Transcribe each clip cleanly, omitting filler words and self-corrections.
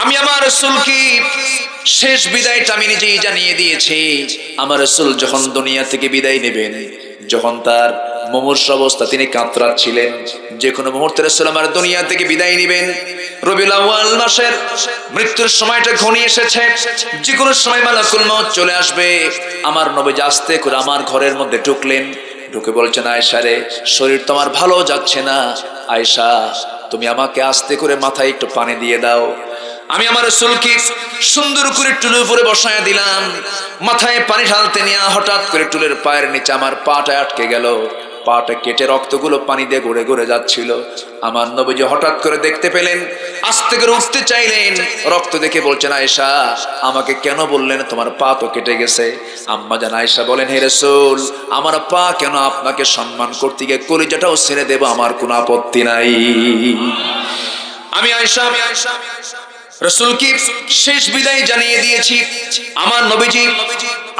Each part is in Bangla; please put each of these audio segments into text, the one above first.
আমি আমার রাসূলকে শেষ বিদায়টা আমি নিজেই জানিয়ে দিয়েছি। আমার রাসূল যখন দুনিয়া থেকে বিদায় নেবেন, যখন তার মুমূর্ষ অবস্থা, তিনি কাতরাচ্ছিলেন, যে কোনো মুহূর্তে রাসূল আমার দুনিয়া থেকে বিদায় নেবেন। রবিউল আউয়াল মাসের মৃত্যুর সময়টা ঘনিয়ে এসেছে, যে কোনো সময় মালাকুল মউত চলে আসবে। আমার নবী আস্তে করে আমার ঘরের মধ্যে ঢুকলেন, ঢুকে বলছেন, আয়েশা রে, শরীর তোমার ভালো যাচ্ছে না, আয়েশা তুমি আমাকে আস্তে করে মাথায় একটু পানি দিয়ে দাও। আমি আমার রাসূলকে সুন্দর করে টুলের উপরে বসায় দিলাম, মাথায় পানি ঢালতে নিয়ে হঠাৎ করে টুলের পায়ের নিচে আমার পাটা আটকে গেল, পাটা কেটে রক্তগুলো পানি দিয়ে গড়ে গড়ে যাচ্ছিল। আমার নবীজি হঠাৎ করে দেখতে পেলেন, আস্তে করে উঠতে চাইলেন, রক্ত দেখে বলছেন, আয়েশা আমাকে কেন বললেন তোমার পা তো কেটে গেছে? আম্মা জান আয়েশা বলেন, হে রাসূল, আমার পা কেন, আপনাকে সম্মান করতে গিয়ে কলিজাটাও ছেড়ে দেব, আমার কোনো আপত্তি নাই। আমি আয়েশা রাসূলকে শেষ বিদায় জানিয়ে দিয়েছি। আমার নবীজি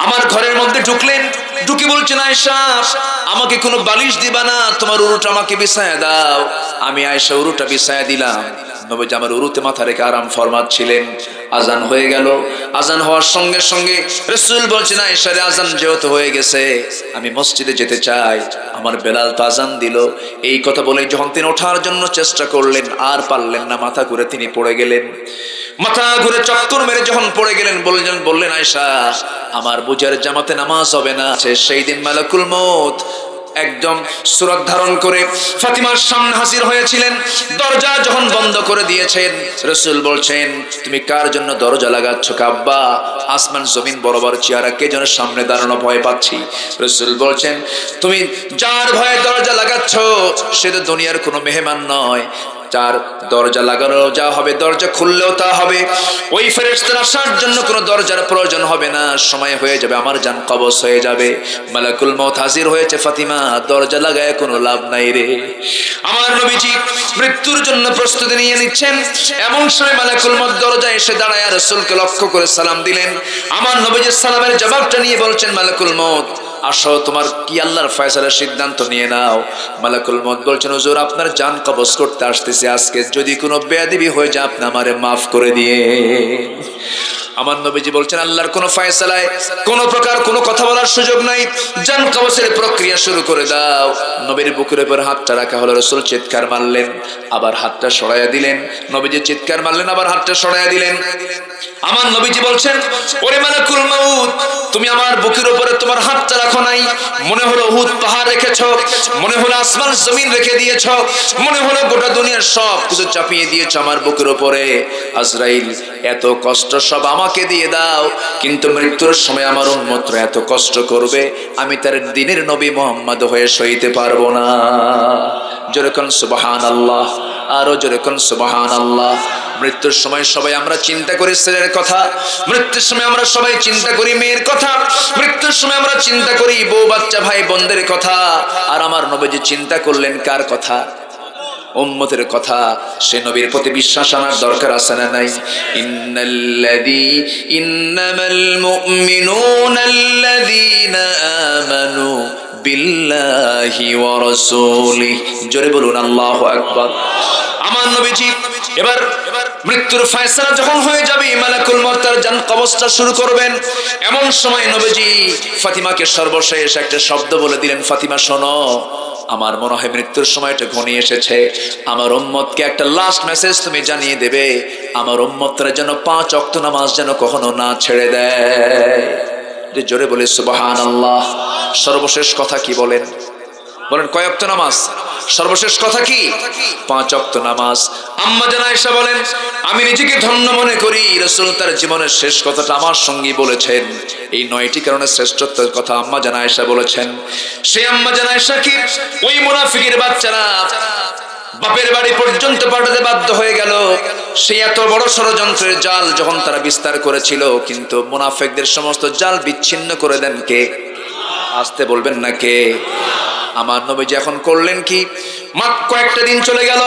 আমার ঘরের মধ্যে ঢুকলেন, ঢুকে বলছেন, আয়েশা আমাকে কোনো বালিশ দিবা না, তোমার উরুটা আমাকে বিছায়া দাও। আমি আয়েশা উরুটা বিছায়া দিলাম। নবীজি আমার উরুতে মাথা রেখে আরাম ফরমাচ্ছিলেন। আজান হয়ে গেল। আজান হওয়ার সঙ্গে সঙ্গে রাসূল বলছেন, আয়েশা রে, আজান যেহেতু হয়ে গেছে, আমি মসজিদে যেতে চাই, আমার বেলাল তো আজান দিল। এই কথা বলে যখন তিনি ওঠার জন্য চেষ্টা করলেন, আর পারলেন না, মাথা ঘুরে তিনি পড়ে গেলেন। মাথা ঘুরে চক্কর মেরে যখন পড়ে গেলেন, বললেন, আয়েশা আমার বুঝার জামাতে নামাজ হবে না। সেই দিন মালাকুল মউত একদম সুরত ধারণ করে ফাতিমার সামনে হাজির হয়েছিলেন। দরজা যখন বন্ধ করে দিয়েছেন, রাসূল বলছেন, তুমি কার জন্য দরজা লাগাচ্ছ? কাব্বা আসমান জমিন বরাবর চেহারা, কে যেন সামনে দাঁড়ানো ভয় পাচ্ছি। রাসূল বলছেন, তুমি যার ভয়ে দরজা লাগাচ্ছ সে তো দুনিয়ার কোনো মেহমান নয়, যার দরজা লাগানো যা হবে, দরজা খুললেও তা হবে। ওই ফেরেশতার আসার জন্য কোনো দরজার প্রয়োজন হবে না, সময় হয়ে যাবে, আমার জান কবজ হয়ে যাবে। মালাকুল মউত হাজির হয়েছে, ফাতিমা দরজা লাগায় কোনো লাভ নাই রে। আমার নবীজি মৃত্যুর জন্য প্রস্তুতি নিয়ে নিচ্ছেন, এমন সময় মালাকুল মউত দরজায় এসে দাঁড়ায় রাসূলকে লক্ষ্য করে সালাম দিলেন। আমার নবীজির সালামের জবাবটা নিয়ে বলছেন, মালাকুল মউত আসো, তোমার কি আল্লাহর ফয়সালার সিদ্ধান্ত নিয়ে নাও। মালাকুল মউত বলছেন, হুজুর আপনার জান কবজ করতে আসতেছে, আজকে যদি কোনো বেয়াদবি হয়ে যায় আপনি আমারে মাফ করে দিয়ে। আমার নবীজি বলছেন, আল্লাহর কোনো ফয়সালায় কোনো প্রকার কোনো কথা বলার সুযোগ নাই, জান কবজের প্রক্রিয়া শুরু করে দাও। নবীর বুকের উপর হাতটা রাখা হলো, রাসূল চিৎকার মারলেন, আবার হাতটা সরাইয়া দিলেন। নবীজি চিৎকার মারলেন, আবার হাতটা সরাইয়া দিলেন। আমার নবীজি বলছেন, ওরে মালাকুল মউত, তুমি আমার বুকের উপরে তোমার হাতটা রাখো নাই, মনে হলো উহুদ পাহাড় রেখেছো, মনে হলো আসমান জমিন রেখে দিয়েছো, মনে হলো গোটা দুনিয়ার সব কিছু চাপিয়ে দিয়েছো আমার বুকের উপরে। আজরাইল এত কষ্ট সব আমাকে দিয়ে দাও, কিন্তু মৃত্যুর সময় আমার উম্মতরা এত কষ্ট করবে, আমি তার দিনের নবী মুহাম্মদ হয়ে সইতে পারবো না। জোরে কোন সুবহানাল্লাহ, আরো জোরে কোন সুবহানাল্লাহ। মৃত্যুর সময় সবাই আমরা চিন্তা করি ছেলের কথা, মৃত্যুর সময় আমরা সবাই চিন্তা করি মেয়ের কথা, মৃত্যুর সময় আমরা চিন্তা করি বউ বাচ্চা ভাই বোনদের কথা। আর আমার নবীজি চিন্তা করলেন কার কথা? উম্মতের কথা। সে নবীর প্রতি বিশ্বাস আনার দরকার আছে না নাই? ইন্নামাল মুমিনুনাল্লাযীনা আমানু বিল্লাহি ওয়া রাসূলিহি। জোরে বলুন আল্লাহু আকবার। আমার নবীজি এবার মৃত্যুর ফয়সালা যখন হয়ে যাবে, মালাকুল মউত তার জান কবজটা শুরু করবেন। এমন সময় নবীজি ফাতিমাকে সর্বশেষ একটা শব্দ বলে দিলেন, ফাতিমা শোনো, আমার মনে হয় মৃত্যুর সময়টা ঘনিয়ে এসেছে, আমার উম্মতকে একটা লাস্ট মেসেজ তুমি জানিয়ে দেবে, আমার উম্মতরা যেন 5 ওয়াক্ত নামাজ যেন কখনো না ছেড়ে দেয়। জোরে বলে সুবহানাল্লাহ। সর্বশেষ কথা কি বলেন? বলেন কয় ওয়াক্ত নামাজ? সর্বশেষ কথা কি? 5 ওয়াক্ত নামাজ। আম্মা জান আয়েশা বলেন, আমি নিজেকে ধন্য মনে করি রাসূল তার জীবনের শেষ কথাটা আমার সঙ্গী বলেছেন। এই 9টি কারণে শ্রেষ্ঠত্বের কথা আম্মা জান আয়েশা বলেছেন। সেই আম্মা জান আয়েশা কি ওই মুনাফিকের বাচ্চারা বাপের বাড়ি পর্যন্ত পাঠাতে বাধ্য হয়ে গেল। সেই এত বড় ষড়যন্ত্রের জাল যখন তারা বিস্তার করেছিল, কিন্তু মুনাফিকদের সমস্ত জাল বিচ্ছিন্ন করে দেন কে? আসতে বলবেন না কে? আমার নবীজি এখন করলেন কি? মাত্র কয়েকটা দিন চলে গেল,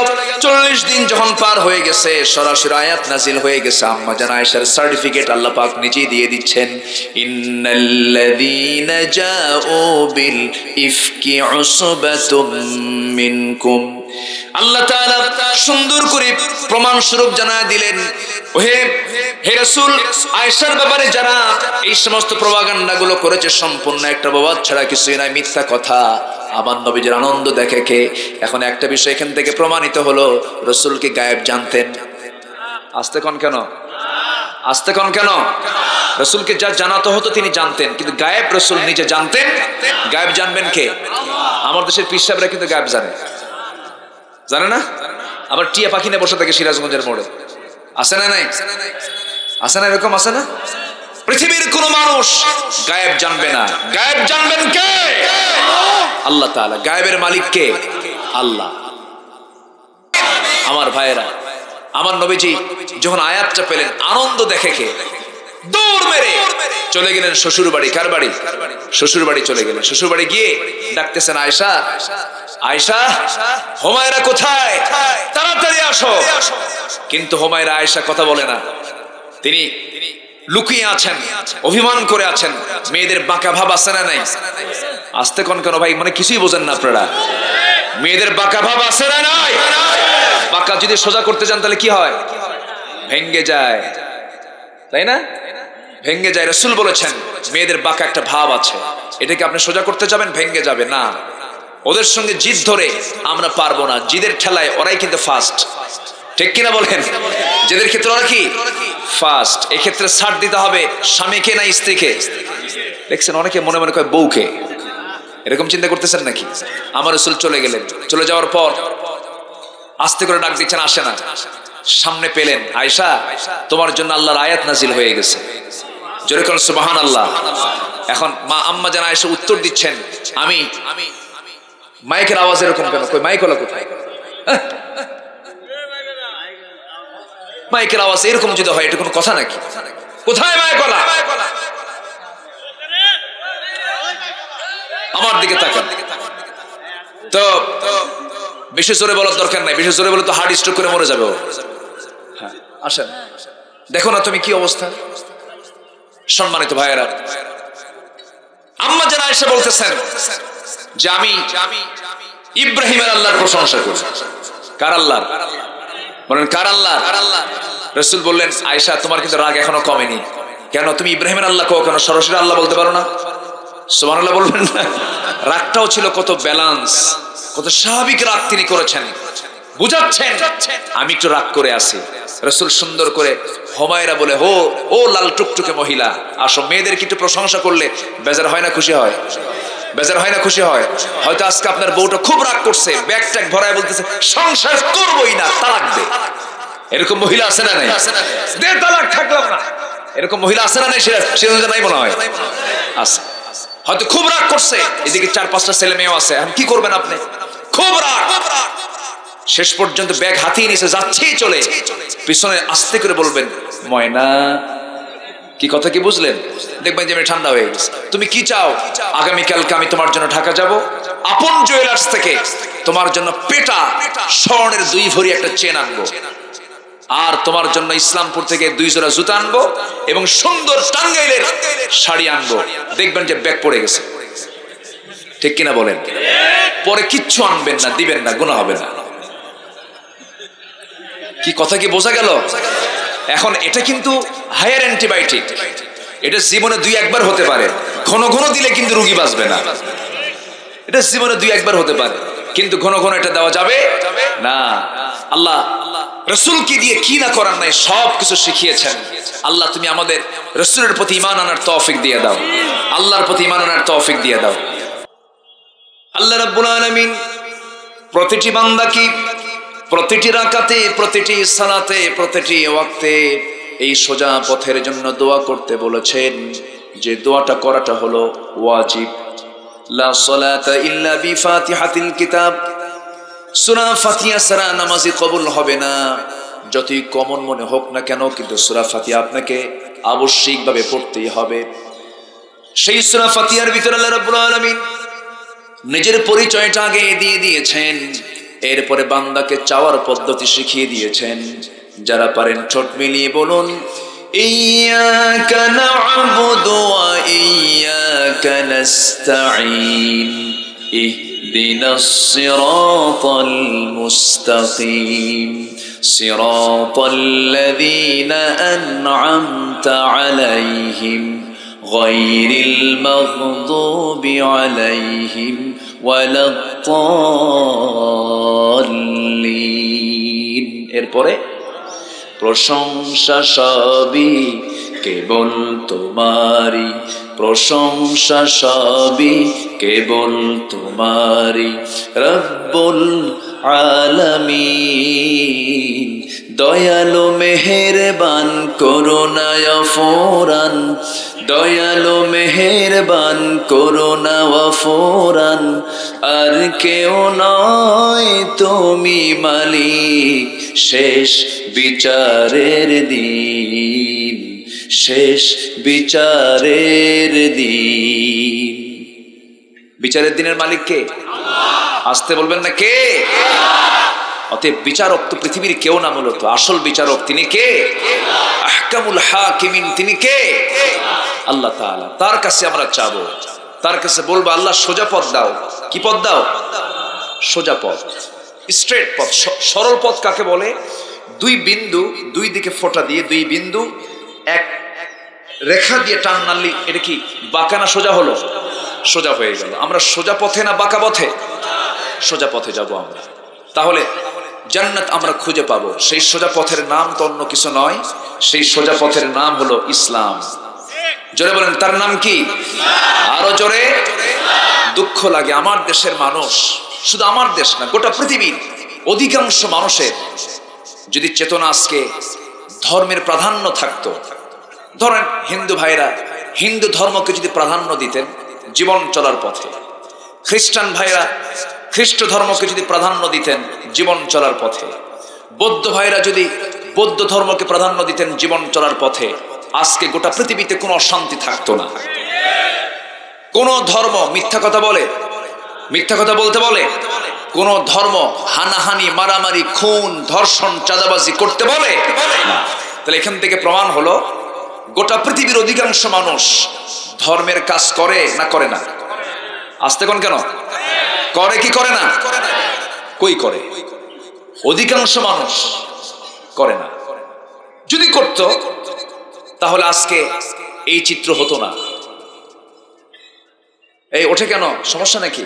40 দিন যখন পার হয়ে গেছে, সরাসরি আয়াত নাজিল হয়ে গেছে। আম্মা জান আয়েশার সার্টিফিকেট আল্লাহ পাক নিজেই দিয়ে দিচ্ছেন, ইন্নাল্লাযীনা জাউ বিল ইফকি উসবাতুম মিনকুম। আল্লাহ তাআলা সুন্দর করে প্রমাণ স্বরূপ জানায় দিলেন, হে রাসূল, আয়েশার ব্যাপারে যারা এই সমস্ত প্রপাগান্ডা গুলো করেছে সম্পূর্ণ একটা বাবা ছাড়া কিছুই নাই, মিথ্যা কথা। আমার নবীজির আনন্দ দেখে কে। এখন একটা বিষয় এখান থেকে প্রমাণিত হলো, রাসূল কি গায়েব জানতেন? আস্তে কোন কেন, আস্তে কোন কেন? রাসূলকে যা জানাতে হতো তিনি জানতেন, কিন্তু গায়েব রাসূল নিজে জানতেন। গায়েব জানবেন কে? আমার দেশের পীর সাহেবরা কিন্তু গায়েব জানে, জানে না? আবার টিয়া পাখি নিয়ে বসে থাকে সিরাজগঞ্জের মোড়ে, আছে না নাই? আছে না, এরকম আছে না? পৃথিবীর কোন মানুষ গায়েব জানবে না। গায়েব জানবেন কে? আল্লাহ তাআলা। গায়েবের মালিক কে? আল্লাহ। আমার ভাইয়েরা, আমার নবীজি যখন আয়াতটা পেলেন আনন্দ দেখে কে দৌড় মেরে চলে গেলেন শ্বশুর বাড়ি। কার বাড়ি? শ্বশুর বাড়ি চলে গেলেন। শ্বশুর বাড়ি গিয়ে ডাকতেছেন, আয়েশা, আয়েশা, হুমায়রা কোথায়? তাড়াতাড়ি আসো। কিন্তু হুমায়রা আয়েশা কথা বলে না, তিনি লুকিয়ে আছেন, অভিমান করে আছেন। মেয়েদের বাঁকা ভাব আছে না নাই? আসতে কোন কেন ভাই, মানে কিছুই বোঝেন না আপনারা। মেয়েদের বাঁকা ভাব আছে না নাই? বাঁকা যদি সোজা করতে চান তাহলে কি হয়? ভেঙ্গে যায়, তাই না? ভেঙ্গে যায়। রাসূল বলেছেন মেয়েদের বাঁকা একটা ভাব আছে, এটাকে আপনি সোজা করতে যাবেন, ভেঙ্গে যাবে না। ওদের সঙ্গে জিদ ধরে আমরা পারবো না, জিদের ঠেলায় ওরাই কিন্তু ফার্স্ট, ঠিক কিনা বলেন? যাদের ক্ষেত্রে ওরা কি ফার্স্ট। এই ক্ষেত্রে ছাড় দিতে হবে স্বামীকে না স্ত্রীকে? দেখছেন অনেকে মনে মনে কয় বউকে, এরকম চিন্তা করতেছেন নাকি? আমার রাসূল চলে গেলেন, চলে যাওয়ার পর আস্তে করে ডাক দিচ্ছেন, আসে না। সামনে পেলেন, আয়েশা, তোমার জন্য আল্লাহর আয়াত নাজিল হয়ে গেছে। জোরে কোন সুবহানাল্লাহ। এখন মা আম্মা জান আয়েশা উত্তর দিচ্ছেন, আমি মাইকের আওয়াজ এরকম কেন? কই মাইক হলো কোথায়? মাইকের আওয়াজ এরকম যদি হয় এটা কোনো কথা নাকি? কোথায় মাইক হলা? আমার দিকে তাকান। তো বেশি জোরে বলার দরকার নাই, বেশি জোরে বলে তো হার্ট স্ট্রোক করে মরে যাবে। হ্যাঁ আসেন, দেখো না তুমি কি অবস্থা। সম্মানিত ভাইয়েরা, আম্মা জান আয়েশা বলতেছেন যে আমি ইব্রাহিমের আল্লাহর প্রশংসা করি। কার আল্লাহর? বলেন কার আল্লাহ? রাসূল বললেন, আয়েশা তোমার কিন্তু রাগ এখনো কমেনি। কেন? তুমি ইব্রাহিমের আল্লাহ কও কেন? সরাসরি আল্লাহ বলতে পারো না? সুবহানাল্লাহ বলবেন না? রাগটাও ছিল কত ব্যালেন্স, কত স্বাভাবিক রাগ তিনি করেছেন, বুঝাচ্ছেন আমি একটু রাগ করে আছি। রাসূল সুন্দর করে হুমায়রা বলে, ও লাল টুকটুকে মহিলা, আসো। মেয়েদের কি একটু প্রশংসা করলে বেজার হয় না খুশি হয়? বেজার হয় না খুশি হয়? হয়তো আজকে আপনার বউটা খুব রাগ করছে, ব্যাগ ট্যাগ ভরায় বলতেছে সংসার করবই না, তালাক দে। এরকম মহিলা আছে না নাই? দে তালাক, থাকলাম না। এরকম মহিলা আছে না নাই? সেটা নাই মনে হয় আছে। হয়তো খুব রাগ করছে, এদিকে 4-5টা ছেলে মেয়েও আছে। এখন কি করবেন আপনি? খুব রাগ, শেষ পর্যন্ত ব্যাগ হাতিয়ে নিচে যাচ্ছেই চলে, পিছনে আস্তে করে বলবেন, ময়না, কি কথা কি বুঝলেন? দেখবেন যে আমি ঠান্ডা হয়ে গেছে। তুমি কি চাও? আগামীকালকে আমি তোমার জন্য ঢাকা যাব, আপন জুয়েলার্স থেকে তোমার জন্য পেটা স্বর্ণের 2 ভরি একটা চেন আনবো, আর তোমার জন্য ইসলামপুর থেকে 2 জোড়া জুতা আনবো এবং সুন্দর টাঙ্গাইলের শাড়ি আনবো। দেখবেন যে ব্যাগ পড়ে গেছে, ঠিক কিনা বলেন? পরে কিচ্ছু আনবেন না, দিবেন না, গুনাহ হবে না। কি কথা কি বোঝা গেল? এখন এটা কিন্তু হায়ার অ্যান্টিবায়োটিক, এটা জীবনে 2-1 হতে পারে, ঘন ঘন দিলে কিন্তু রোগী বাঁচবে না। এটা জীবনে 2-1 হতে পারে, কিন্তু ঘন ঘন এটা দেওয়া যাবে না। আল্লাহ রাসূলকে দিয়ে কি না করার নাই সব কিছু শিখিয়েছেন। আল্লাহ তুমি আমাদের রাসূলের প্রতি ঈমান আনার তৌফিক দিয়ে দাও, আল্লাহর প্রতি ঈমান আনার তৌফিক দিয়ে দাও। আল্লাহ রাব্বুল আলামিন প্রতিটি বান্দাকে প্রতিটি রাকাতে, প্রতিটি সালাতে, প্রতিটি ওয়াক্তে এই সোজা পথের জন্য দোয়া করতে বলেছেন, যে দোয়াটা করাটা হলো ওয়াজিব। লা সালাতা ইল্লা বিফাতিহাতিল কিতাব। সূরা ফাতিহা ছাড়া নামাজই কবুল হবে না, যতই কমন মনে হোক না কেন, কিন্তু সূরা ফাতিহা আপনাকে আবশ্যিকভাবে পড়তেই হবে। সেই সূরা ফাতিহার ভিতরে আল্লাহ রাব্বুল আলামিন নিজের পরিচয়টা আগে দিয়ে দিয়েছেন, এরপরে বান্দাকে চাওয়ার পদ্ধতি শিখিয়ে দিয়েছেন। যারা পারেন ঠোঁট মিলিয়ে বলুন, ইয়্যাকা না'বুদু ওয়া ইয়্যাকা নাস্তাঈন ইহদিনাস সিরাতাল মুস্তাকিম সিরাতাল্লাযীনা আন'আমতা আলাইহিম গায়রিল মাগদুবি আলাইহিম ওয়ালাদ-দাল্লিন। এরপরে প্রশংসা সবই কেবল তোমারি, প্রশংসা সবই কেবল তোমারি, রব্বুল আলামিন। দয়ালু মেহেরবান করুণা গফুরান, দয়ালু মেহেরবান করুণা গফুরান। আর কেউ নয় তুমি মালিক শেষ বিচারের দিন, শেষ বিচারের দিন। বিচারের দিনের মালিক কে? আসতে বলবেন না কে? অতএব বিচারক তো পৃথিবীর কেউ না, মূলত আসল বিচারক তিনি কে? আহকামুল হাকিমিন তিনি কে? আল্লাহ তাআলা। তার কাছে আমরা চাবো, তার কাছে বলবো আল্লাহ সোজা পথ দাও। কি পথ দাও? সোজা পথ, স্ট্রেট পথ। সরল পথ কাকে বলে? দুই বিন্দু, দুই দিকে ফোঁটা দিয়ে দুই বিন্দু এক রেখা দিয়ে টান মারলি এটা কি বাঁকা না সোজা হলো? সোজা হয়ে গেল। আমরা সোজা পথে না বাঁকা পথে? সোজা পথে যাব আমরা। তাহলে জান্নাত আমরা খুঁজে পাবো। সেই সোজা পথের নাম তো অন্য কিছু নয়, সেই সোজা পথের নাম হলো ইসলাম। জোরে বলেন তার নাম কি? আরো জোরে। দুঃখ লাগে আমার দেশের মানুষ, শুধু আমার দেশ না গোটা পৃথিবীর অধিকাংশ মানুষের যদি চেতনা আজকে ধর্মের প্রাধান্য থাকতো, ধরেন হিন্দু ভাইরা হিন্দু ধর্মকে যদি প্রাধান্য দিতেন জীবন চলার পথে, খ্রিস্টান ভাইরা খ্রিস্ট ধর্মকে যদি প্রাধান্য দিতেন জীবন চলার পথে, বৌদ্ধ ভাইরা যদি বৌদ্ধ ধর্মকে প্রাধান্য দিতেন জীবন চলার পথে, আজকে গোটা পৃথিবীতে কোনো অশান্তি থাকতো না। কোন ধর্ম মিথ্যা কথা বলে, মিথ্যা কথা বলতে বলে? কোন ধর্ম হানাহানি, মারামারি, খুন, ধর্ষণ, চাঁদাবাজি করতে বলে? তাহলে এখান থেকে প্রমাণ হলো গোটা পৃথিবীর অধিকাংশ মানুষ ধর্মের কাজ করে না করে না? আসতে কোন কেন? করে কি করে না? কই করে? অধিকাংশ মানুষ করে না। যদি করত তাহলে আজকে এই চিত্র হতো না। এই ওঠে কেন? সমস্যা নাকি?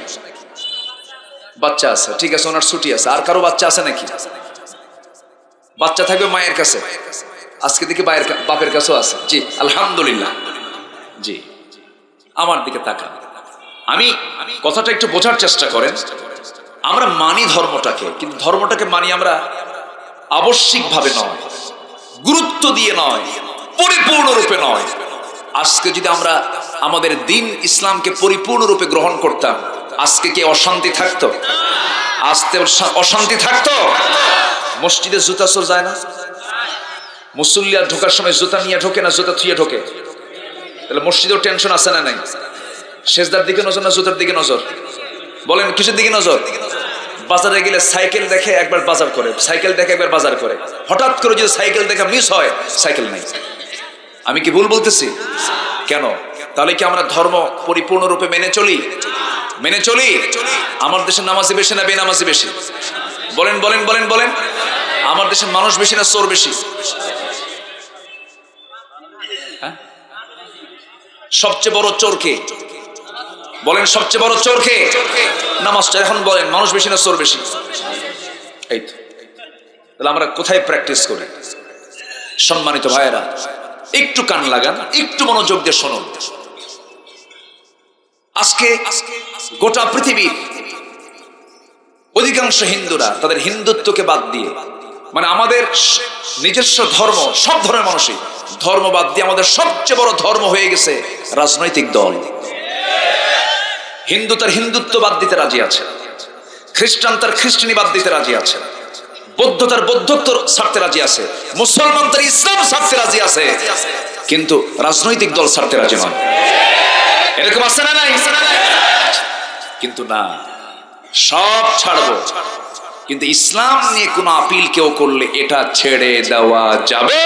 বাচ্চা আছে, ঠিক আছে, ওনার ছুটি আছে। আর কারো বাচ্চা আছে নাকি? বাচ্চা থাকবে মায়ের কাছে, আজকে দেখি বাপের কাছেও আছে। জি আলহামদুলিল্লাহ। জি আমার দিকে তাকান। আমি কথাটা একটু বোঝার চেষ্টা করেন। আমরা মানি ধর্মটাকে, কিন্তু ধর্মটাকে মানি আমরা আবশ্যিকভাবে নয়, গুরুত্ব দিয়ে নয়, পরিপূর্ণরূপে নয়। আজকে যদি আমরা আমাদের দিন ইসলামকে পরিপূর্ণরূপে গ্রহণ করতাম, আজকে কি অশান্তি থাকতো? আজকে অশান্তি থাকতো? মসজিদে জুতা চোর যায় না? মুসল্লিয়া ঢোকার সময় জুতা নিয়ে ঢোকে না জুতা থুয়ে ঢোকে? তাহলে মসজিদেও টেনশন আছে না নাই? সেজদার দিকে নজর না জুতার দিকে নজর? বলেন কিসের দিকে নজর? বাজারে গেলে সাইকেল দেখে একবার বাজার করে, সাইকেল দেখে একবার বাজার করে। হঠাৎ করে যদি সাইকেল দেখা মিস হয়, সাইকেল নাই। আমি কি ভুল বলতেছি? কেন? তাহলে কি আমরা ধর্ম পরিপূর্ণরূপে মেনে চলি? মেনে চলি? আমার দেশে নামাজি বেশি না বেনামাজি বেশি? বলেন বলেন বলেন বলেন। আমার দেশের মানুষ বেশি না চোর বেশি? সবচেয়ে বড় চোর কে? বলেন সবচেয়ে বড় চোর কে? নামাজটা। এখন বলেন মানুষ বেশি না চোর বেশি? এই তো। তাহলে আমরা কোথায় প্র্যাকটিস করি? সম্মানিত ভাইয়েরা, একটু কান লাগান, একটু মনোযোগ দিয়ে শুনুন। আজকে গোটা পৃথিবীর অধিকাংশ হিন্দুরা তাদের হিন্দুত্বকে বাদ দিয়ে, মানে আমাদের নিজস্ব ধর্ম, সব ধর্মের মানুষই ধর্ম বাদ দিয়ে আমাদের সবচেয়ে বড় ধর্ম হয়ে গেছে রাজনৈতিক দল। হিন্দু তার হিন্দুত্ব বাদ দিতে রাজি আছে, খ্রিস্টান তার খ্রিস্টানি বাদ দিতে রাজি আছে, বৌদ্ধ তার বৌদ্ধত্ব ছাড়তে রাজি আছে, মুসলমান তার ইসলাম ছাড়তে রাজি আছে, কিন্তু রাজনৈতিক দল ছাড়তে রাজি নয়। এরকম আছে না নাই? কিন্তু না, সব ছাড়বো, কিন্তু ইসলাম নিয়ে কোন আপিল কেউ করলে এটা ছেড়ে দেওয়া যাবে?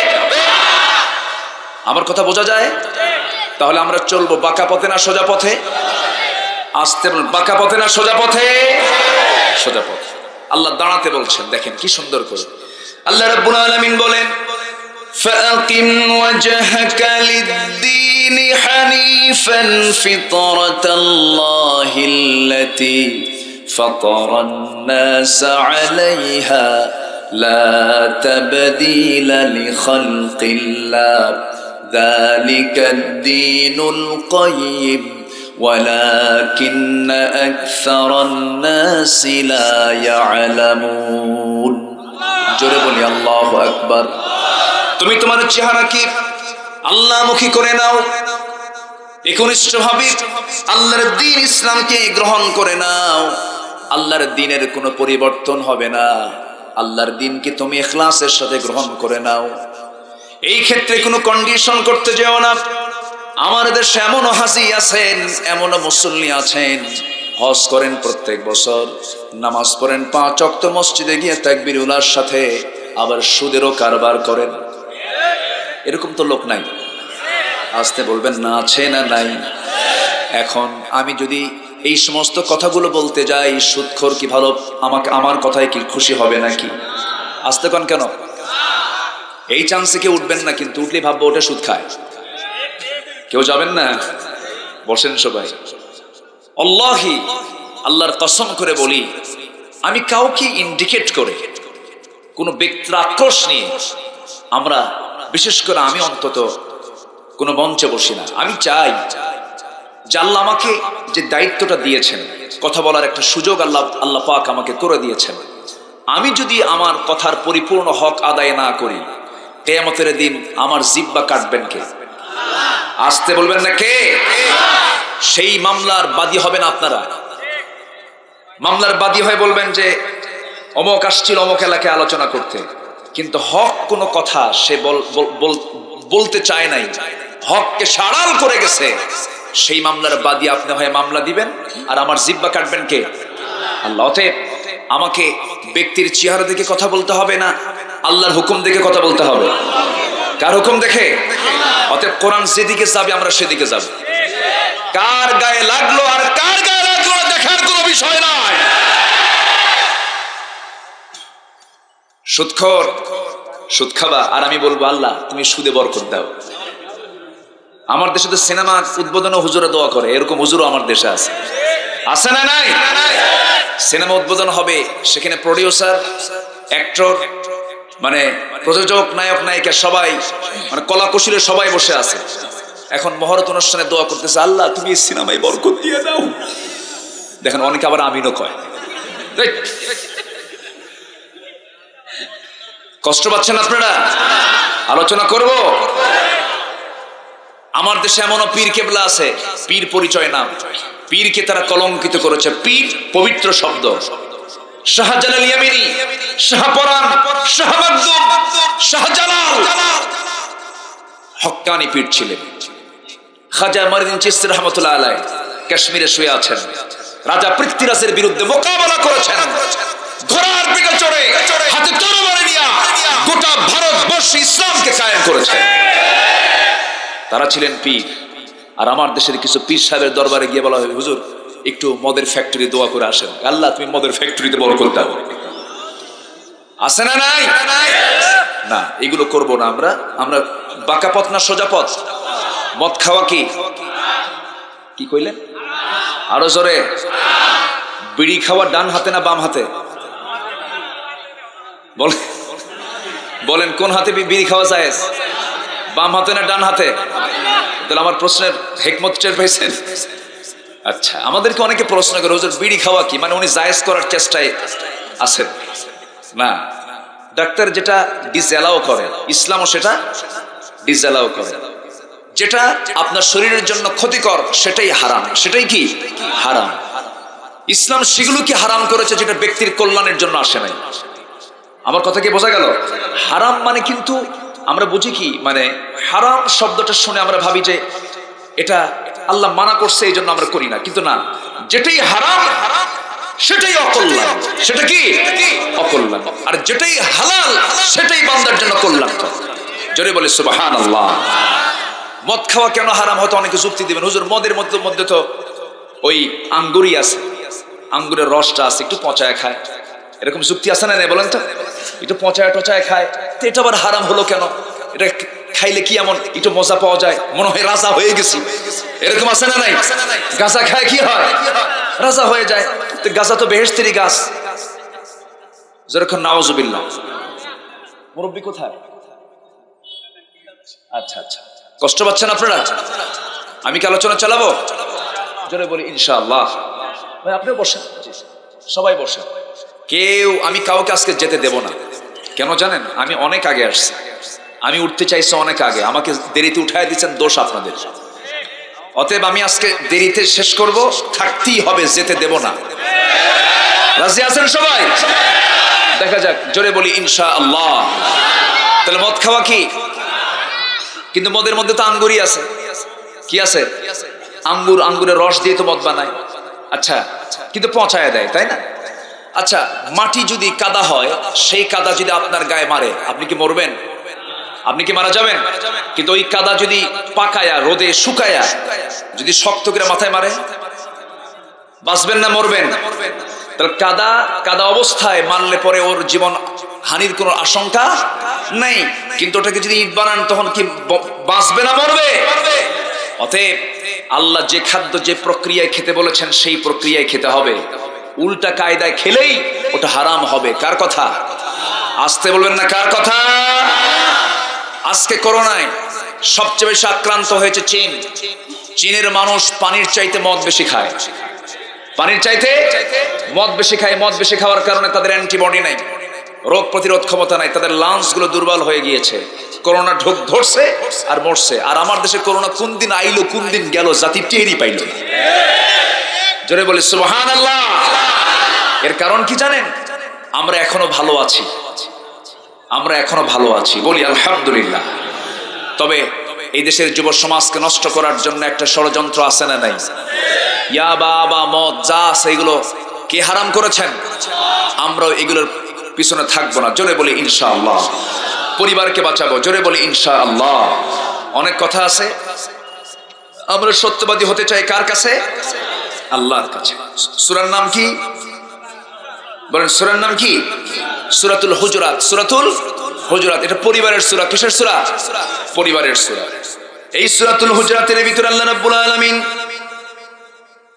আমার কথা বোঝা যায়? তাহলে আমরা চলবো বাঁকা পথে না সোজা পথে? আসতে বল, বাঁকা পথে না সোজা পথে? সোজা পথে। আল্লাহ দাঁড়াতে বলছেন, দেখেন কি সুন্দর করে। আল্লাহ রাব্বুল আলামিন বলেন ফাআকিম ওয়াজহাকা লিদ-দীনি হানিফান ফিতরাতাল্লাহিল্লাতী ফাতারান-নাসা আলাইহা লা তাবদীলা লিখালকিল্লাহ যালিকাদ-দীনুল কাইয়্যিম ওয়ালাকিন্না আকসারান-নাসি লা ইয়ালামুন। জোরে বলি আল্লাহু আকবার। তুমি তোমার চেহারাকে আল্লাহমুখী করে নাও, একনিষ্ঠভাবে আল্লাহর দ্বীন ইসলামকে গ্রহণ করে নাও। আল্লাহর দ্বীনের কোনো পরিবর্তন হবে না। আল্লাহর দ্বীনকে তুমি ইখলাসের সাথে গ্রহণ করে নাও। এই ক্ষেত্রে কোনো কন্ডিশন করতে যেও না। আমার দেশে এমনও হাজি আছেন, এমনও মুসল্লি আছেন, হজ করেন প্রত্যেক বছর, নামাজ পড়েন 5 ওয়াক্ত, মসজিদে গিয়ে তাকবীরুল্লাহর সাথে আবার সুদেরও কারবার করেন। এরকম তো লোক নাই? আসতে বলবেন না, আছে না নাই? এখন আমি যদি এই সমস্ত কথাগুলো বলতে যাই, সুদখোর কি ভালো আমার কথায় কি খুশি হবে নাকি? আসতে কোন কেন? এই চান্সে কেউ উঠবেন না, কিন্তু উঠলে ভাববো ওটা সুদ খায়। কেউ যাবেন না? বসেন সবাই। আল্লাহি, আল্লাহর কসম করে বলি, আমি কাউকে ইন্ডিকেট করে কোনো ব্যক্তির আক্রোশ নিয়ে আমরা, বিশেষ করে আমি অন্তত কোনো মঞ্চে বসি না। আমি চাই যে আল্লাহ আমাকে যে দায়িত্বটা দিয়েছেন, কথা বলার একটা সুযোগ আল্লাহ পাক আমাকে করে দিয়েছেন, আমি যদি আমার কথার পরিপূর্ণ হক আদায় না করি, কিয়ামতের দিন আমার জিহ্বা কাটবেন কে? আসতে বলবেন না কে? সেই মামলার বাদী হবেন আপনারা। মামলার বাদী হয়ে বলবেন যে অমুক আসছিল অমুক এলাকায় আলোচনা করতে, কিন্তু হক কোনো কথা সে বলতে চায় নাই, হককে সাড়াল করে গেছে। সেই মামলার বাদী আপনি হয়ে মামলা দিবেন, আর আমার জিহ্বা কাটবেন কে? আল্লাহ। অতএব আমাকে ব্যক্তির চেহারা দেখে কথা বলতে হবে না, আল্লাহর হুকুম দেখে কথা বলতে হবে। কার হুকুম দেখে? অতএব কোরআন যেদিকে যাবে আমরা সেদিকে যাব। কার গায়ে লাগলো আর কার গায়ে লাগলো দেখার কোনো বিষয় নয়। সুদখোর, সুদ খাবা, আর আমি বলবো আল্লাহ তুমি সুদে বরকত দাও। আমার দেশে তো সিনেমা উদ্বোধনে হুজুরা দোয়া করে, এরকম হুজুরও আমার দেশে আছে। আছে না নাই? সিনেমা উদ্বোধন হবে, সেখানে প্রডিউসার, অ্যাক্টর, মানে প্রযোজক, নায়ক নায়িকা সবাই, মানে কলাকুশলীর সবাই বসে আছে। এখন মহরত অনুষ্ঠানে দোয়া করতেছে, আল্লাহ তুমি এই সিনেমায় বরকত দিয়ে দাও। দেখেন অনেকে আবার আমিনও কয়। কষ্ট পাচ্ছেন আপনারা? আলোচনা করব। আমার দেশে এমনও পীর কেবলা আছে, পীর পরিচয় নাম, পীরকে তারা কলঙ্কিত করেছে। পীর পবিত্র শব্দ। শাহজালাল ইয়ামিনী, শাহপরান, শাহ মাকদুম, শাহজালাল হক্কানি পীর ছিলেন। খাজা মঈনুদ্দিন চিশতি রাহমাতুল্লাহ আলাইহি কাশ্মীরে শুয়ে আছেন, রাজা পৃথ্বীরাজের বিরুদ্ধে মোকাবেলা করেছেন। ঘোড়ার পিঠে চড়ে হাতে তরবারি নিয়ে গোটা ভারতবর্ষে ইসলামকে কায়েম করেছেন। তারা ছিলেন পীর। আর আমার দেশের কিছু পীর সাহেবের দরবারে গিয়ে বলা হয়, হুজুর একটু মদের ফ্যাক্টরি দোয়া করে আসেন, আল্লাহ তুমি মদের ফ্যাক্টরিতে বরকত দাও। আছে না নাই? না, এগুলো করব না আমরা। আমরা বাঁকা পথ না সোজা পথ? মদ খাওয়া কি কি কইলেন? আরো জোরে। বিড়ি খাওয়া ডান হাতে না বাম হাতে? বলেন কোন হাতে বিড়ি খাওয়া জায়েজ? বাম হাতে না ডান হাতে? তাহলে আমার প্রশ্নের হিকমত টের পাইছেন? আচ্ছা, আমাদেরকে অনেকে প্রশ্ন করে, হুজুর বিড়ি খাওয়া কি, মানে উনি জায়েজ করার চেষ্টায় আছেন? না, ডাক্তার যেটা ডিসঅ্যালাউ করে, ইসলামও সেটা ডিসঅ্যালাউ করে। যেটা আপনার শরীরের জন্য ক্ষতিকর সেটাই হারাম। সেটাই কি হারাম। ইসলাম সেগুলো কি হারাম করেছে যেটা ব্যক্তির কল্যাণের জন্য আসে নাই। আমার কথা কি বোঝা গেল? হারাম মানে কিন্তু আমরা বুঝি কি, মানে হারাম শব্দটা শুনে আমরা ভাবি যে এটা আল্লাহ মানা করছে এই জন্য আমরা করি না, কিন্তু না, যেটাই হারাম সেটাই অকল্যাণ। সেটা কি অকল্যাণ। আর যেটাই হালাল সেটাই বান্দার জন্য কল্যাণ। জোরে বলে সুবহানাল্লাহ। মদ খাওয়া কেন হারাম? হয়তো অনেকে যুক্তি দিবেন, হুজুর মদের মধ্যে তো ওই আঙ্গুরই আছে, আঙ্গুরের রসটা আছে, একটু পচায় খায়, এরকম যুক্তি আছে না? বলেন তো। একটু পচায় টচায় খায়, তো এটা আবার হারাম হলো কেন? এটা খাইলে কি এমন একটু মজা পাওয়া যায়, মনে হয় রাজা হয়ে গেছি, এরকম আছে না নাই? গাঁজা খায় কি হয়? রাজা হয়ে যায়। তো গাঁজা তো বেহেশতেরই গাছ। যেরকম নাউজুবিল্লাহ। মুরব্বী কোথায়? আচ্ছা আচ্ছা, কষ্ট পাচ্ছেন আপনারা? আমি কি আলোচনা চালাবো? জোরে বলি ইনশাআল্লাহ। ভাই আপনিও বসেন, সবাই বসেন। আমি কাউকে আজকে যেতে দেব না। কেন জানেন? আমি অনেক আগে আসছি, আমি উঠতে চাইছি অনেক আগে, আমাকে দেরিতে উঠায় দিচ্ছেন, দোষ আপনাদের। অতএব আমি আজকে দেরিতে শেষ করব, থাকতেই হবে, যেতে দেব না। রাজি আছেন সবাই? দেখা যাক, জোরে বলি ইনশাআল্লাহ। তাহলে মদ খাওয়া কি? কিন্তু মদের মধ্যে তো আঙ্গুরই আছে। কি আছে? আঙ্গুর, আঙ্গুরের রস দিয়ে তো মদ বানায়। আচ্ছা, কিন্তু পচায় দেয়, তাই না? আচ্ছা, মাটি যদি কাদা হয়, সেই কাদা যদি আপনার গায়ে মারে, আপনি কি মরবেন? আপনি কি মারা যাবেন? কিন্তু ওই কাদা যদি পাকায়া, রোদে শুকায়া, যদি শক্ত করে মাথায় মারে, বাঁচবেন না মরবেন? তাহলে কাদা কাদা অবস্থায় মারলে পরে ওর জীবন হানির কোনো আশঙ্কা নেই। কিন্তু ওটাকে যদি ইট বানান, তখন কি বাঁচবে না মরবে? অতএব আল্লাহ যে খাদ্য যে প্রক্রিয়ায় খেতে বলেছেন, সেই প্রক্রিয়ায় খেতে হবে। উল্টা কায়দায় খেলেই ওটা হারাম হবে। কার কথা? আসতে বলবেন না, কার কথা? আজকে করোনায় সবচেয়ে বেশি আক্রান্ত হয়েছে চীন। চীনের মানুষ পানির চাইতে মদ বেশি খায়, পানির চাইতে মদ বেশি খায়। মদ বেশি খাওয়ার কারণে তাদের অ্যান্টিবডি নাই, রোগ প্রতিরোধ ক্ষমতা নাই, তাদের লাংস গুলো দুর্বল হয়ে গিয়েছে। করোনা ধরছে আর মরছে। আর আমার দেশে করোনা কোন দিন আইলো কোন দিন গেল, জাতি টেরই পাইল না। জোরে বলি সুবহানাল্লাহ। এর কারণ কি জানেন? আমরা এখনো ভালো আছি, আমরা এখনো ভালো আছি, বলি আলহামদুলিল্লাহ। তবে এই দেশের যুব সমাজকে নষ্ট করার জন্য একটা ষড়যন্ত্র আছে না নাই? ইয়াবা বা মদ যা আছে, এগুলো কে হারাম করেছেন? আমরাও এগুলোর পিছনে থাকবো না। জোরে বলি ইনশাআল্লাহ। পরিবারকে বাঁচাবো, জোরে বলি ইনশাআল্লাহ। অনেক কথা আছে। আমরা সত্যবাদী হতে চাই কার কাছে? আল্লাহর কাছে। সূরার নাম কি বলেন? সূরার নাম কি? সূরাতুল হুজুরাত। সূরাতুল হুজুরাত, এটা পরিবারের সূরা। কিসের সূরা? পরিবারের সূরা। এই সূরাতুল হুজুরাতের ভিতরে আল্লাহ রাব্বুল আলামিন